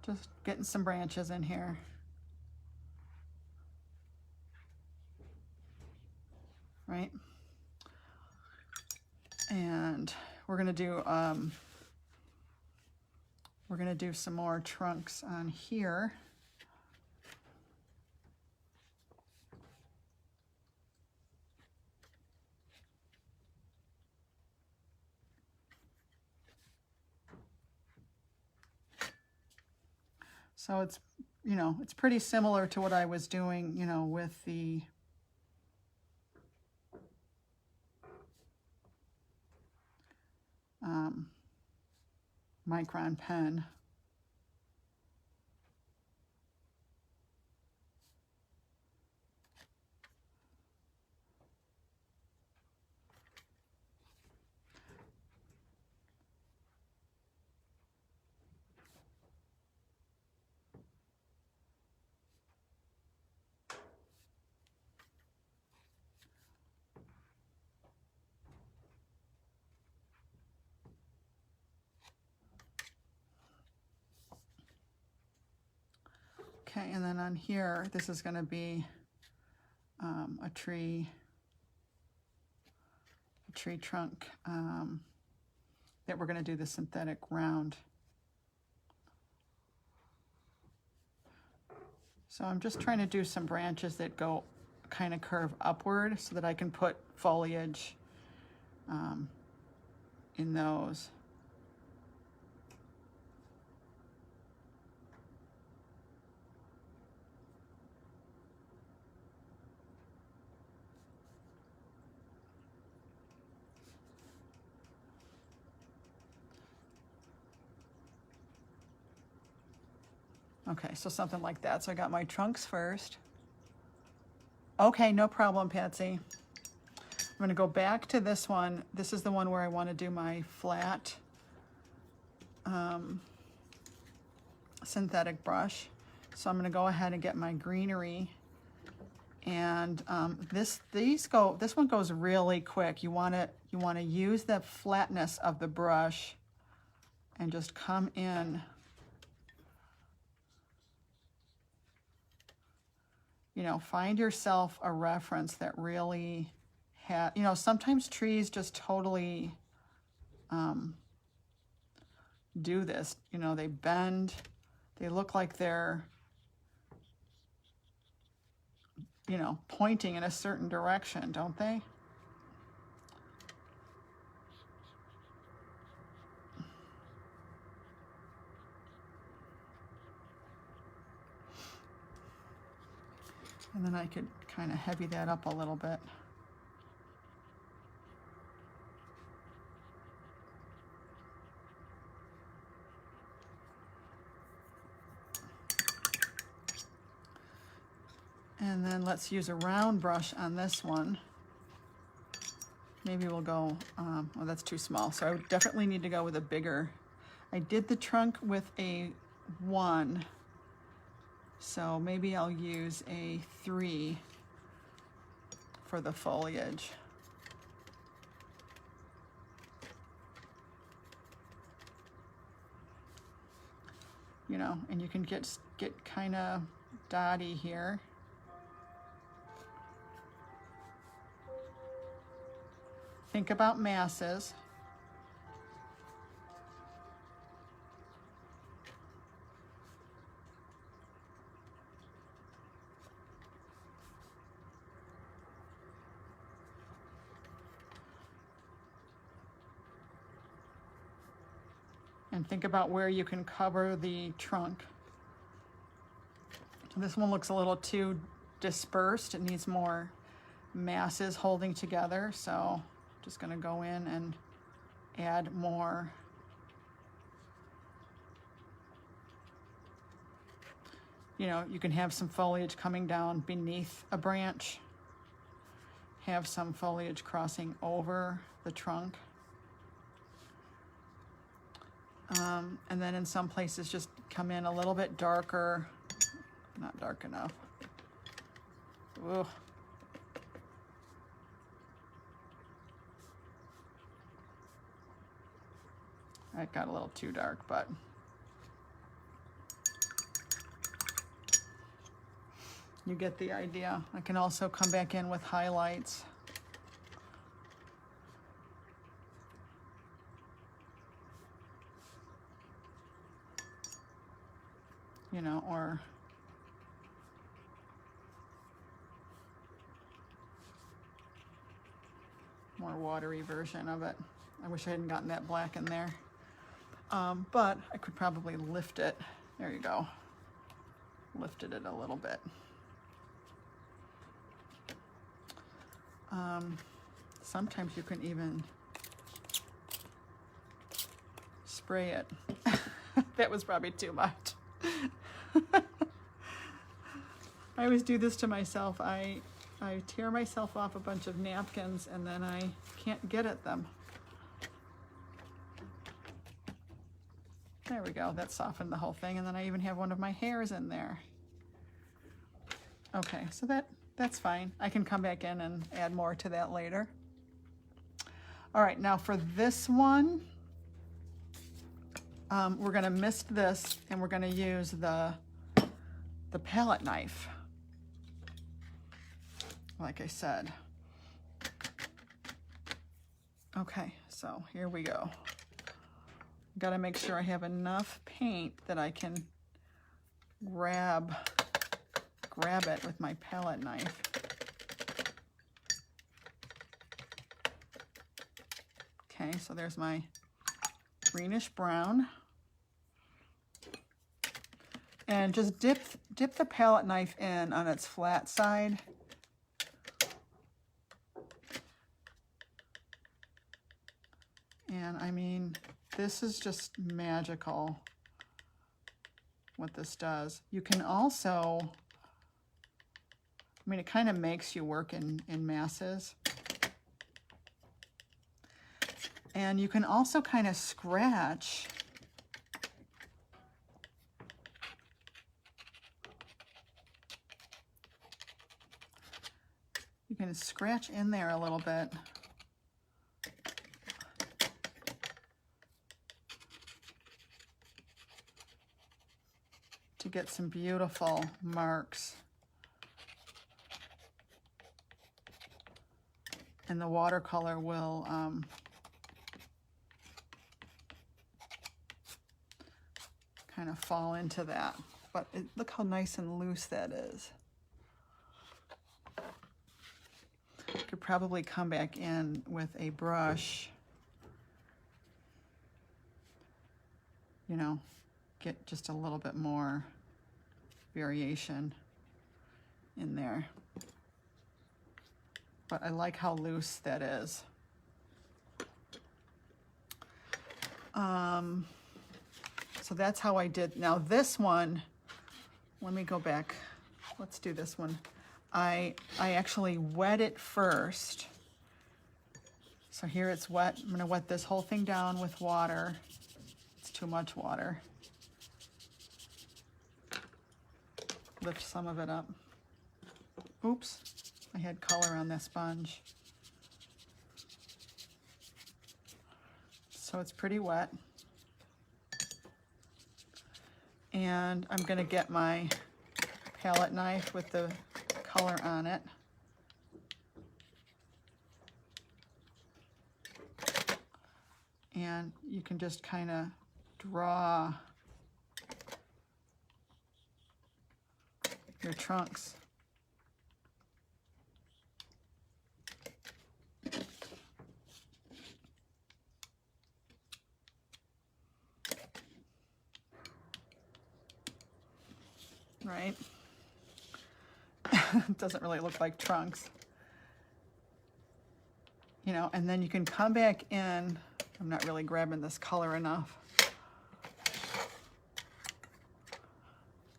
Just getting some branches in here. Right? And we're gonna do some more trunks on here. So it's, it's pretty similar to what I was doing, with the micron pen. Okay, and then on here, this is going to be a tree trunk that we're going to do the synthetic round. So I'm just trying to do some branches that go kind of curve upward so that I can put foliage in those. Okay, so something like that. So I got my trunks first. Okay, no problem, Patsy. I'm going to go back to this one. This is the one where I want to do my flat synthetic brush. So I'm going to go ahead and get my Greenery. And this one goes really quick. You want to use the flatness of the brush and just come in. You know, find yourself a reference that really has, you know, sometimes trees just totally do this. You know, they bend, they look like they're, you know, pointing in a certain direction, don't they? And then I could kind of heavy that up a little bit. And then let's use a round brush on this one. Maybe we'll go, oh, that's too small. So I would definitely need to go with a bigger. I did the trunk with a 1. So maybe I'll use a 3 for the foliage. You know, and you can get kind of dotty here. Think about masses. And think about where you can cover the trunk. This one looks a little too dispersed. It needs more masses holding together. So just going to go in and add more. You know, you can have some foliage coming down beneath a branch. Have some foliage crossing over the trunk. And then in some places just come in a little bit darker. Not dark enough. Ugh. It got a little too dark, but you get the idea. I can also come back in with highlights. You know, or more watery version of it. I wish I hadn't gotten that black in there. But I could probably lift it. There you go. Lifted it a little bit. Sometimes you can even spray it. That was probably too much. I always do this to myself. I tear myself off a bunch of napkins and then I can't get at them. There we go. That softened the whole thing. And then I even have one of my hairs in there. Okay, so that's fine. I can come back in and add more to that later. All right, now for this one, we're going to mist this and we're going to use the palette knife. Like I said. Okay, so here we go. Got to make sure I have enough paint that I can grab it with my palette knife. Okay, so there's my greenish brown. And just dip the palette knife in on its flat side. And I mean, this is just magical. what this does. You can also, I mean, it kind of makes you work in masses. And you can also kind of scratch in there a little bit. To get some beautiful marks. And the watercolor will kind of fall into that. But look how nice and loose that is. Could probably come back in with a brush, you know, get just a little bit more variation in there. But I like how loose that is. So that's how I did. Now this one, let me go back. Let's do this one. I actually wet it first. So here it's wet. I'm gonna wet this whole thing down with water. It's too much water. Lift some of it up. Oops, I had color on this sponge. So it's pretty wet. And I'm gonna get my palette knife with the color on it. And you can just kind of draw your trunks. Right? It doesn't really look like trunks. You know, and then you can come back in. I'm not really grabbing this color enough.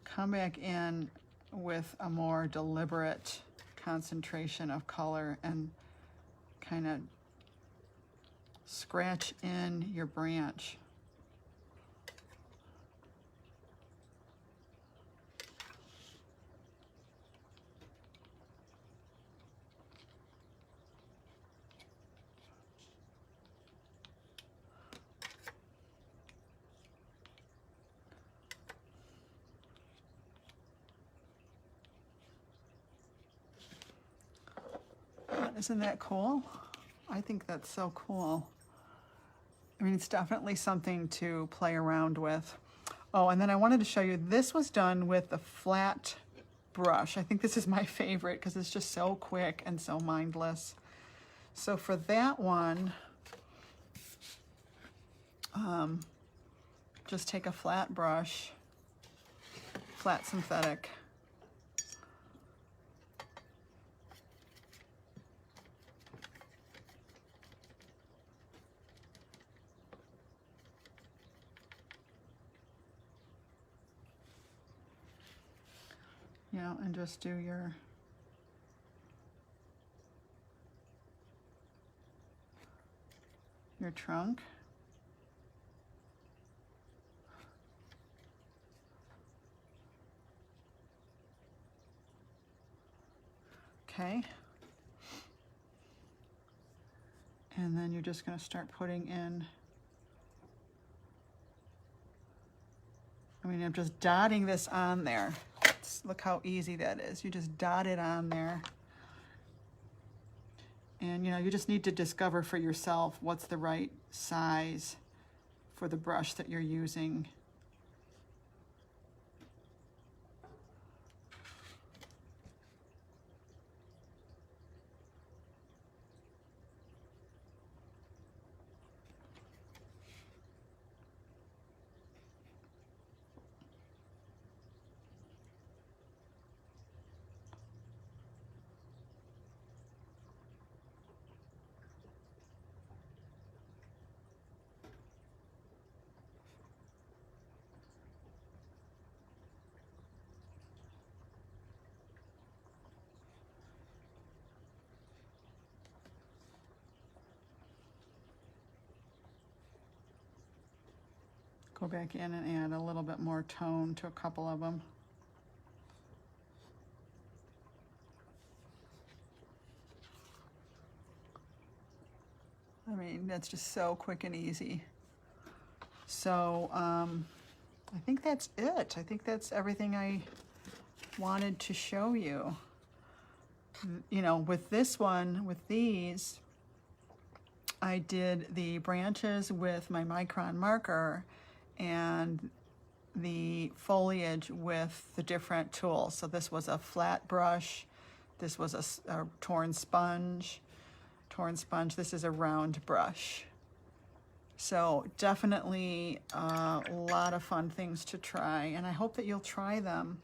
Come back in with a more deliberate concentration of color and kind of scratch in your branch. Isn't that cool? I think that's so cool. I mean, it's definitely something to play around with. Oh, and then I wanted to show you, this was done with a flat brush. I think this is my favorite because it's just so quick and so mindless. So for that one, just take a flat brush, flat synthetic. You know, and just do your trunk. Okay. And then you're just going to start putting in, I mean, I'm just dotting this on there. Look how easy that is. You just dot it on there. And you know, you just need to discover for yourself what's the right size for the brush that you're using. go back in and add a little bit more tone to a couple of them. I mean, that's just so quick and easy. So I think that's it. I think that's everything I wanted to show you. You know, with this one, with these, I did the branches with my micron marker and the foliage with the different tools. So this was a flat brush, this was a torn sponge, this is a round brush. So definitely a lot of fun things to try, and I hope that you'll try them.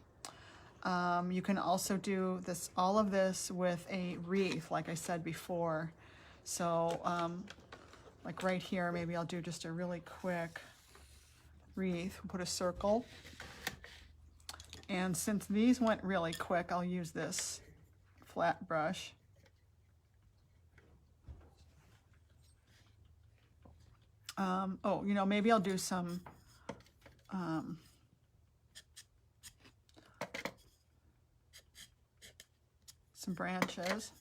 You can also do this, all of this with a wreath, like I said before. So like right here, maybe I'll do just a really quick wreath. Put a circle. And since these went really quick, I'll use this flat brush. Oh, you know, maybe I'll do some branches.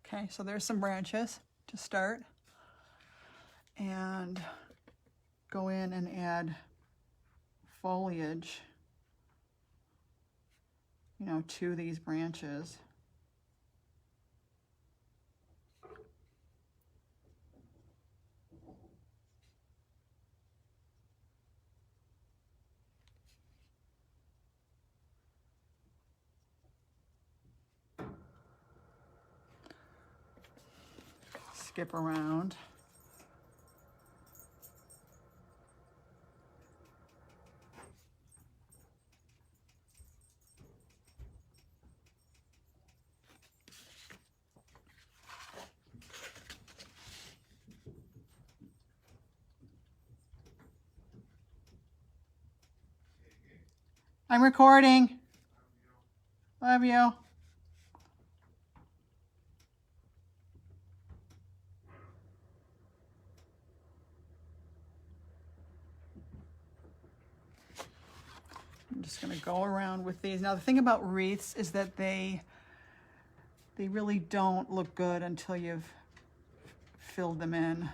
Okay, so there's some branches to start. And go in and add foliage, you know, to these branches. Skip around. I'm recording. Love you. I'm just going to go around with these. Now the thing about wreaths is that they really don't look good until you've filled them in.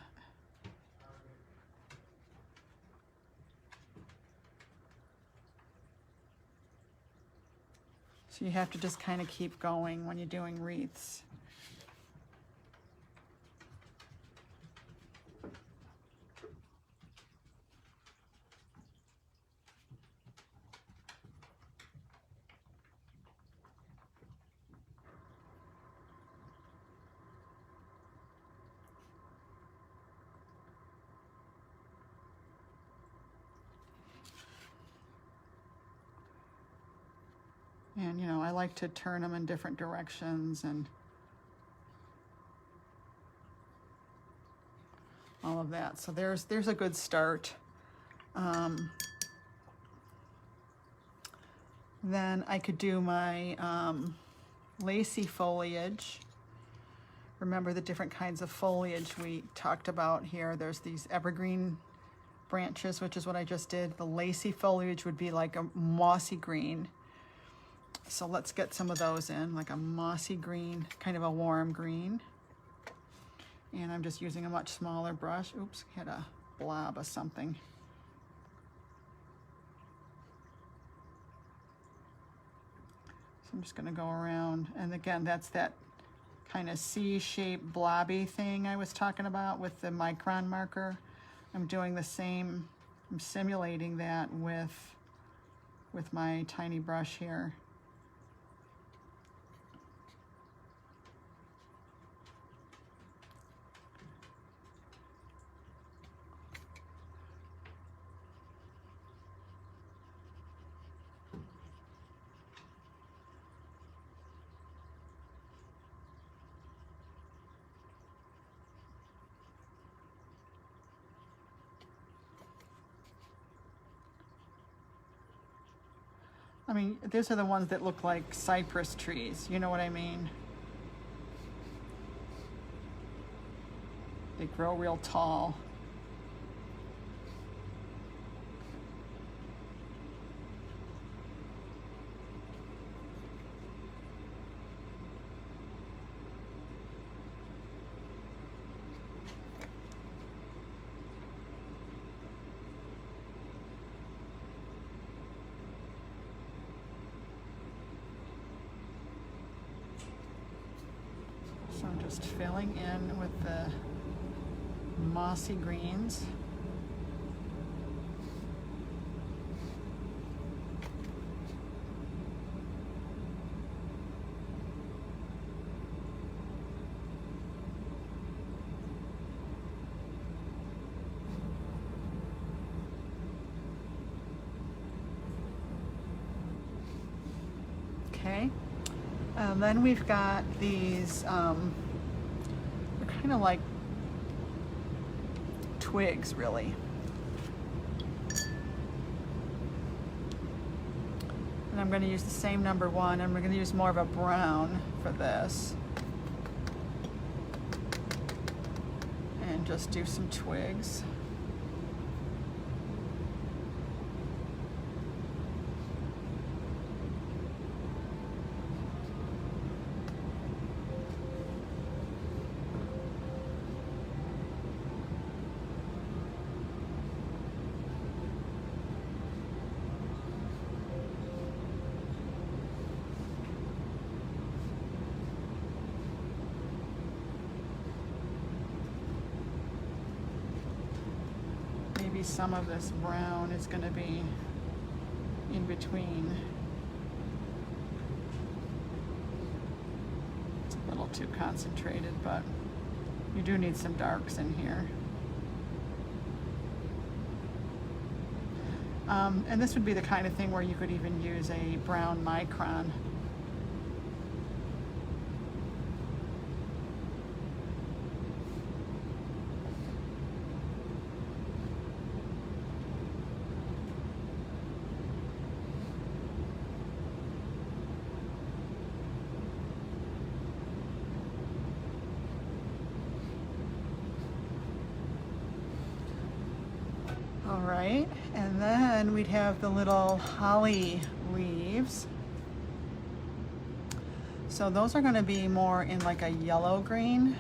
So you have to just kind of keep going when you're doing wreaths. And, you know, I like to turn them in different directions and all of that. So there's a good start. Then I could do my Lacy Foliage. Remember the different kinds of foliage we talked about here. There's these evergreen branches, which is what I just did. The Lacy Foliage would be like a mossy green. So let's get some of those in, like a mossy green, kind of a warm green. And I'm just using a much smaller brush. Oops, hit a blob of something. So I'm just gonna go around. And again, that's that kind of C-shaped blobby thing I was talking about with the micron marker. I'm doing the same, I'm simulating that with my tiny brush here. I mean, these are the ones that look like cypress trees. You know what I mean? They grow real tall. So I'm just filling in with the mossy greens. Okay. And then we've got these, they're kind of like twigs, really. And I'm going to use the same number 1, and we're going to use more of a brown for this. And just do some twigs. Maybe some of this brown is going to be in between. It's a little too concentrated, but you do need some darks in here. And this would be the kind of thing where you could even use a brown micron. All right, and then we'd have the little holly leaves. So those are going to be more in like a yellow green.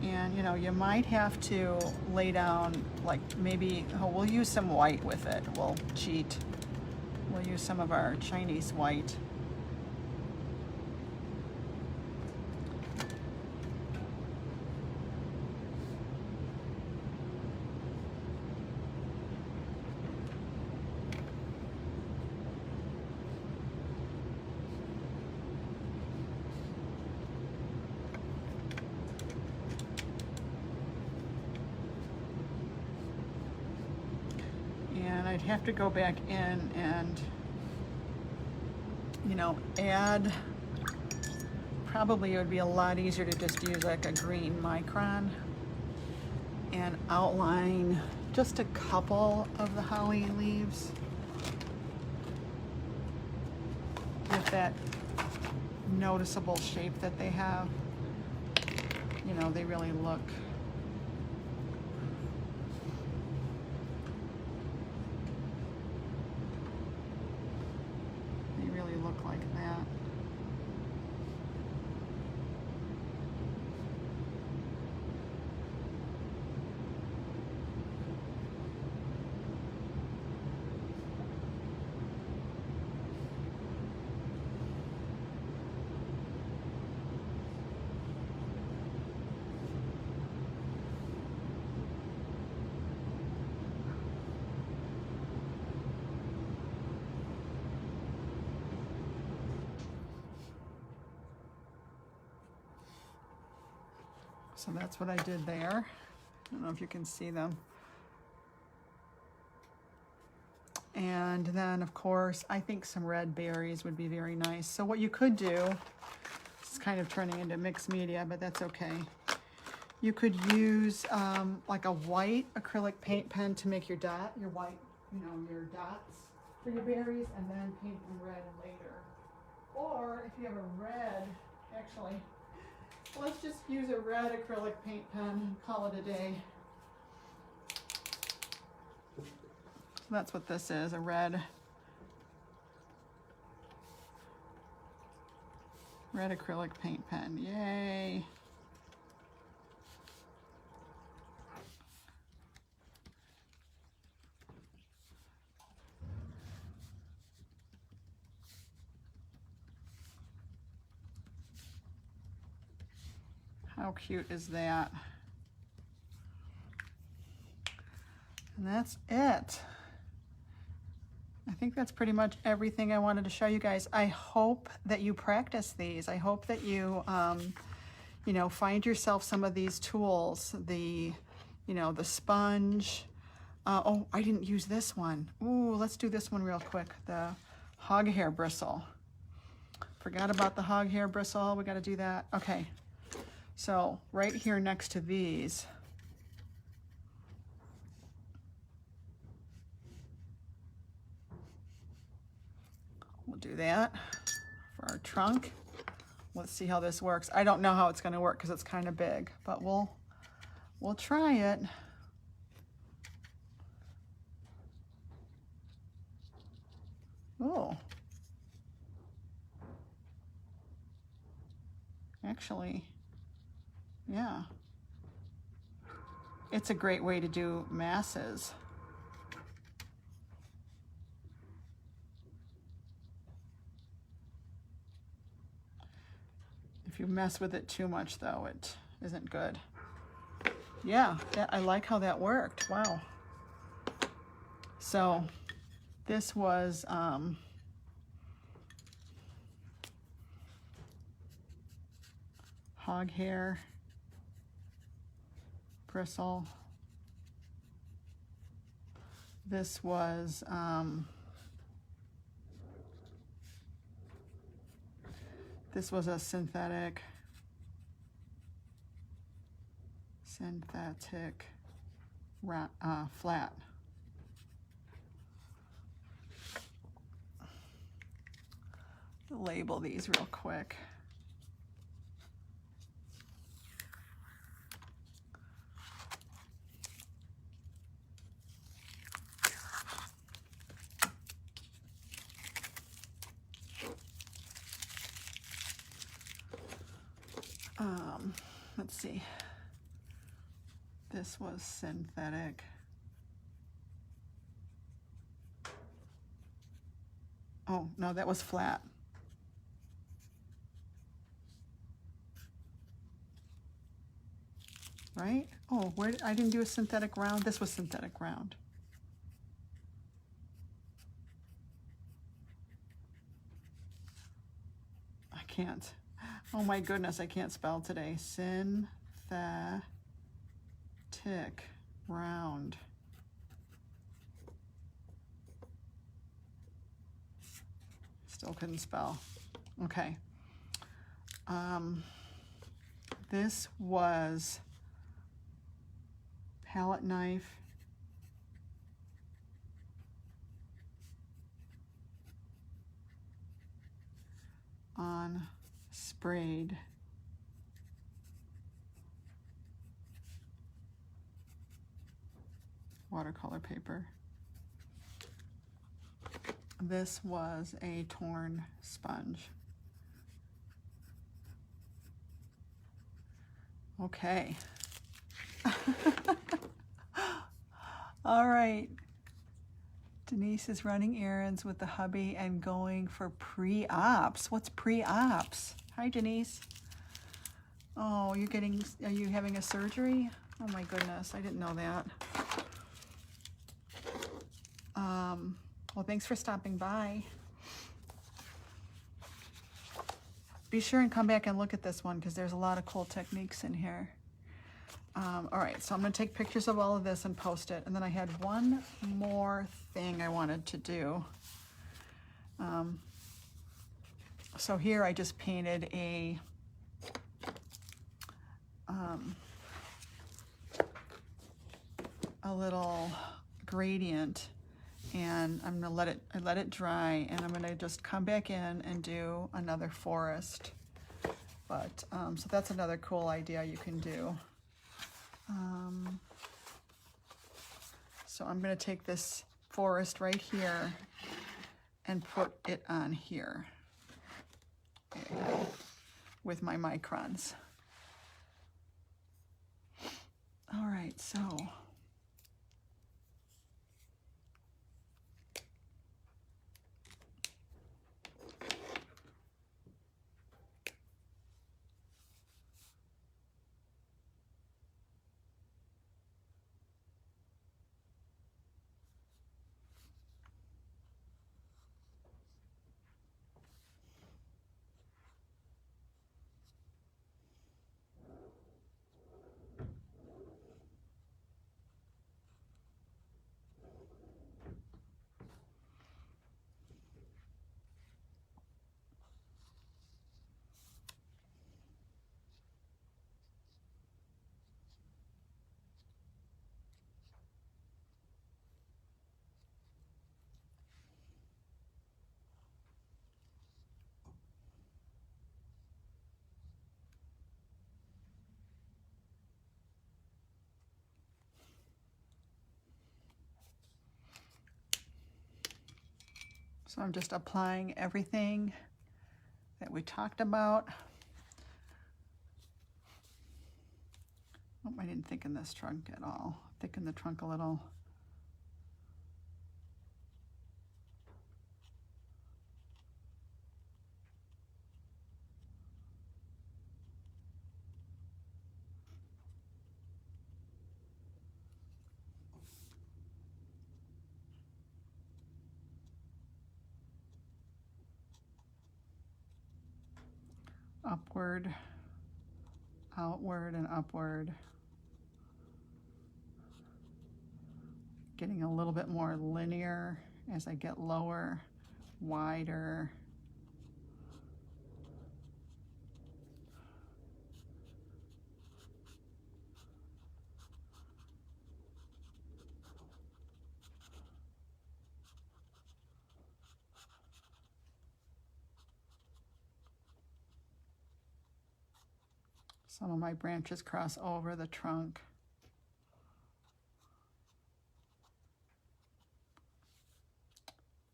And you know, you might have to lay down, like maybe, oh, we'll use some white with it. We'll cheat. We'll use some of our Chinese white. And I'd have to go back in and, you know, add, probably it would be a lot easier to just use like a green micron and outline just a couple of the holly leaves with that noticeable shape that they have. You know, they really look like that. So that's what I did there. I don't know if you can see them. And then, of course, I think some red berries would be very nice. So what you could do, it's kind of turning into mixed media, but that's okay. You could use like a white acrylic paint pen to make your white, your dots for your berries, and then paint them red later. Or if you have a red, actually, let's just use a red acrylic paint pen and call it a day. So that's what this is, a red acrylic paint pen. Yay! How cute is that? And that's it. I think that's pretty much everything I wanted to show you guys. I hope that you practice these. I hope that you, find yourself some of these tools. The sponge. Oh, I didn't use this one. Ooh, let's do this one real quick. The hog hair bristle. Forgot about the hog hair bristle. We got to do that. Okay. So right here next to these, we'll do that for our trunk. Let's see how this works. I don't know how it's going to work because it's kind of big, but we'll try it. Oh, actually, yeah, it's a great way to do masses. If you mess with it too much, though, it isn't good. Yeah, I like how that worked. Wow. So this was hog hair bristle. This was a synthetic flat. Label these real quick. Let's see. This was synthetic. Oh, no, that was flat. Right? Oh, I didn't do a synthetic round. This was synthetic round. I can't. Oh my goodness, I can't spell today. Synthetic round. Still couldn't spell. Okay. This was palette knife. On sprayed watercolor paper. This was a torn sponge. Okay. All right. Denise is running errands with the hubby and going for pre-ops. What's pre-ops? Hi, Denise. Oh, are you having a surgery? Oh my goodness, I didn't know that. Well, thanks for stopping by. Be sure and come back and look at this one because there's a lot of cool techniques in here. All right, so I'm going to take pictures of all of this and post it. And then I had one more thing I wanted to do. So here I just painted a a little gradient, and I'm gonna let it dry, and I'm gonna just come back in and do another forest. But so that's another cool idea you can do. So I'm gonna take this forest right here and put it on here with my microns. All right, so I'm just applying everything that we talked about. Oh, I didn't thicken this trunk at all. Thicken the trunk a little. Upward, outward, and upward. Getting a little bit more linear as I get lower, wider. Some of my branches cross over the trunk.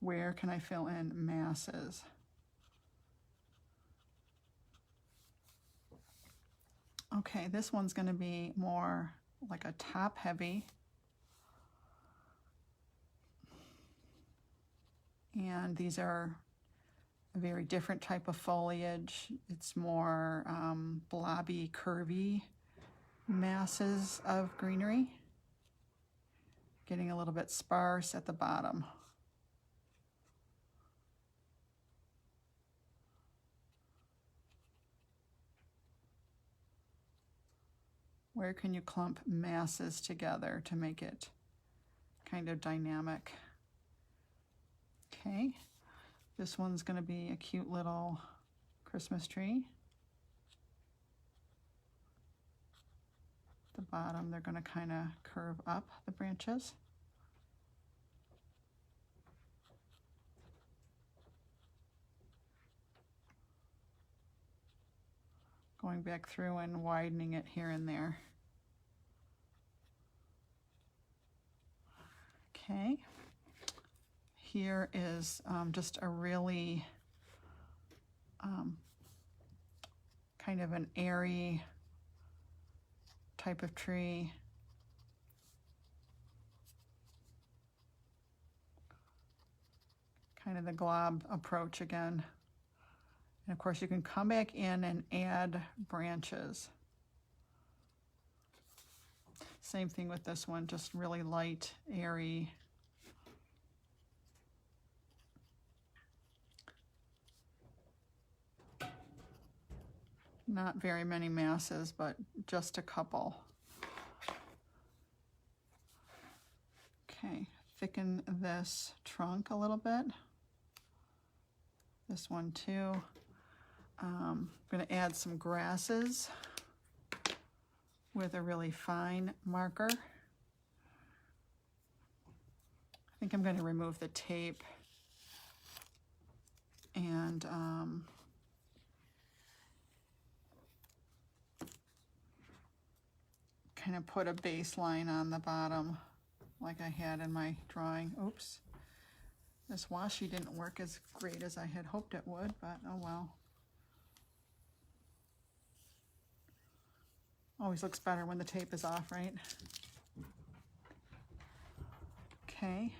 Where can I fill in masses? Okay, this one's going to be more like a top heavy. And these are a very different type of foliage. It's more blobby, curvy masses of greenery. Getting a little bit sparse at the bottom. Where can you clump masses together to make it kind of dynamic? Okay, this one's going to be a cute little Christmas tree. At the bottom, they're going to kind of curve up the branches. Going back through and widening it here and there. Okay, here is just a really kind of an airy type of tree. Kind of the glob approach again. And of course you can come back in and add branches. Same thing with this one, just really light, airy. Not very many masses, but just a couple. Okay, thicken this trunk a little bit. This one too. I'm going to add some grasses with a really fine marker. think I'm going to remove the tape and kind of put a baseline on the bottom like I had in my drawing. Oops. This washi didn't work as great as I had hoped it would, but oh well. Always looks better when the tape is off, right? Okay,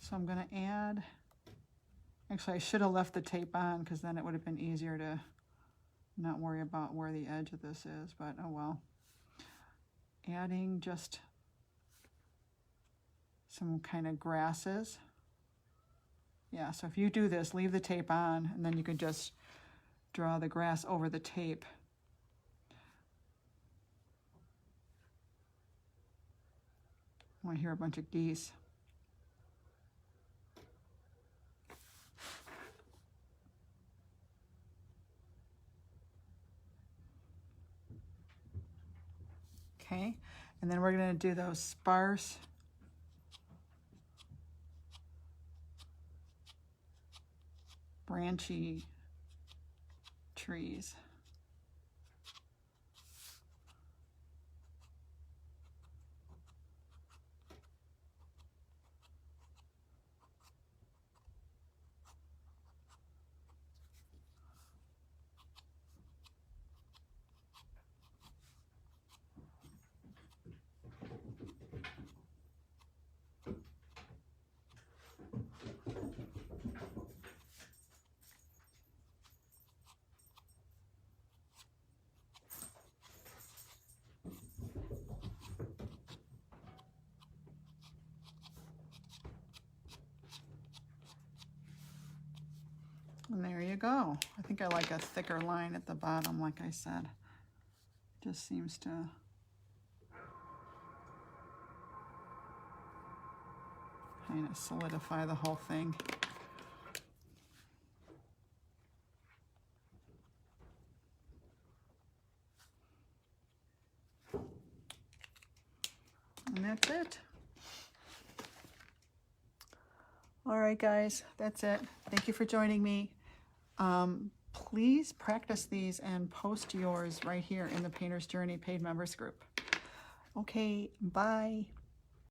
so I'm going to add, actually I should have left the tape on because then it would have been easier to not worry about where the edge of this is, but oh well. Adding just some kind of grasses. Yeah, so if you do this, leave the tape on, and then you can just draw the grass over the tape. Oh, I hear a bunch of geese. Okay, and then we're going to do those sparse branchy trees. And there you go. I think I like a thicker line at the bottom, like I said. Just seems to kind of solidify the whole thing. And that's it. All right, guys, that's it. Thank you for joining me. Please practice these and post yours right here in the Painter's Journey paid members group. Okay, bye.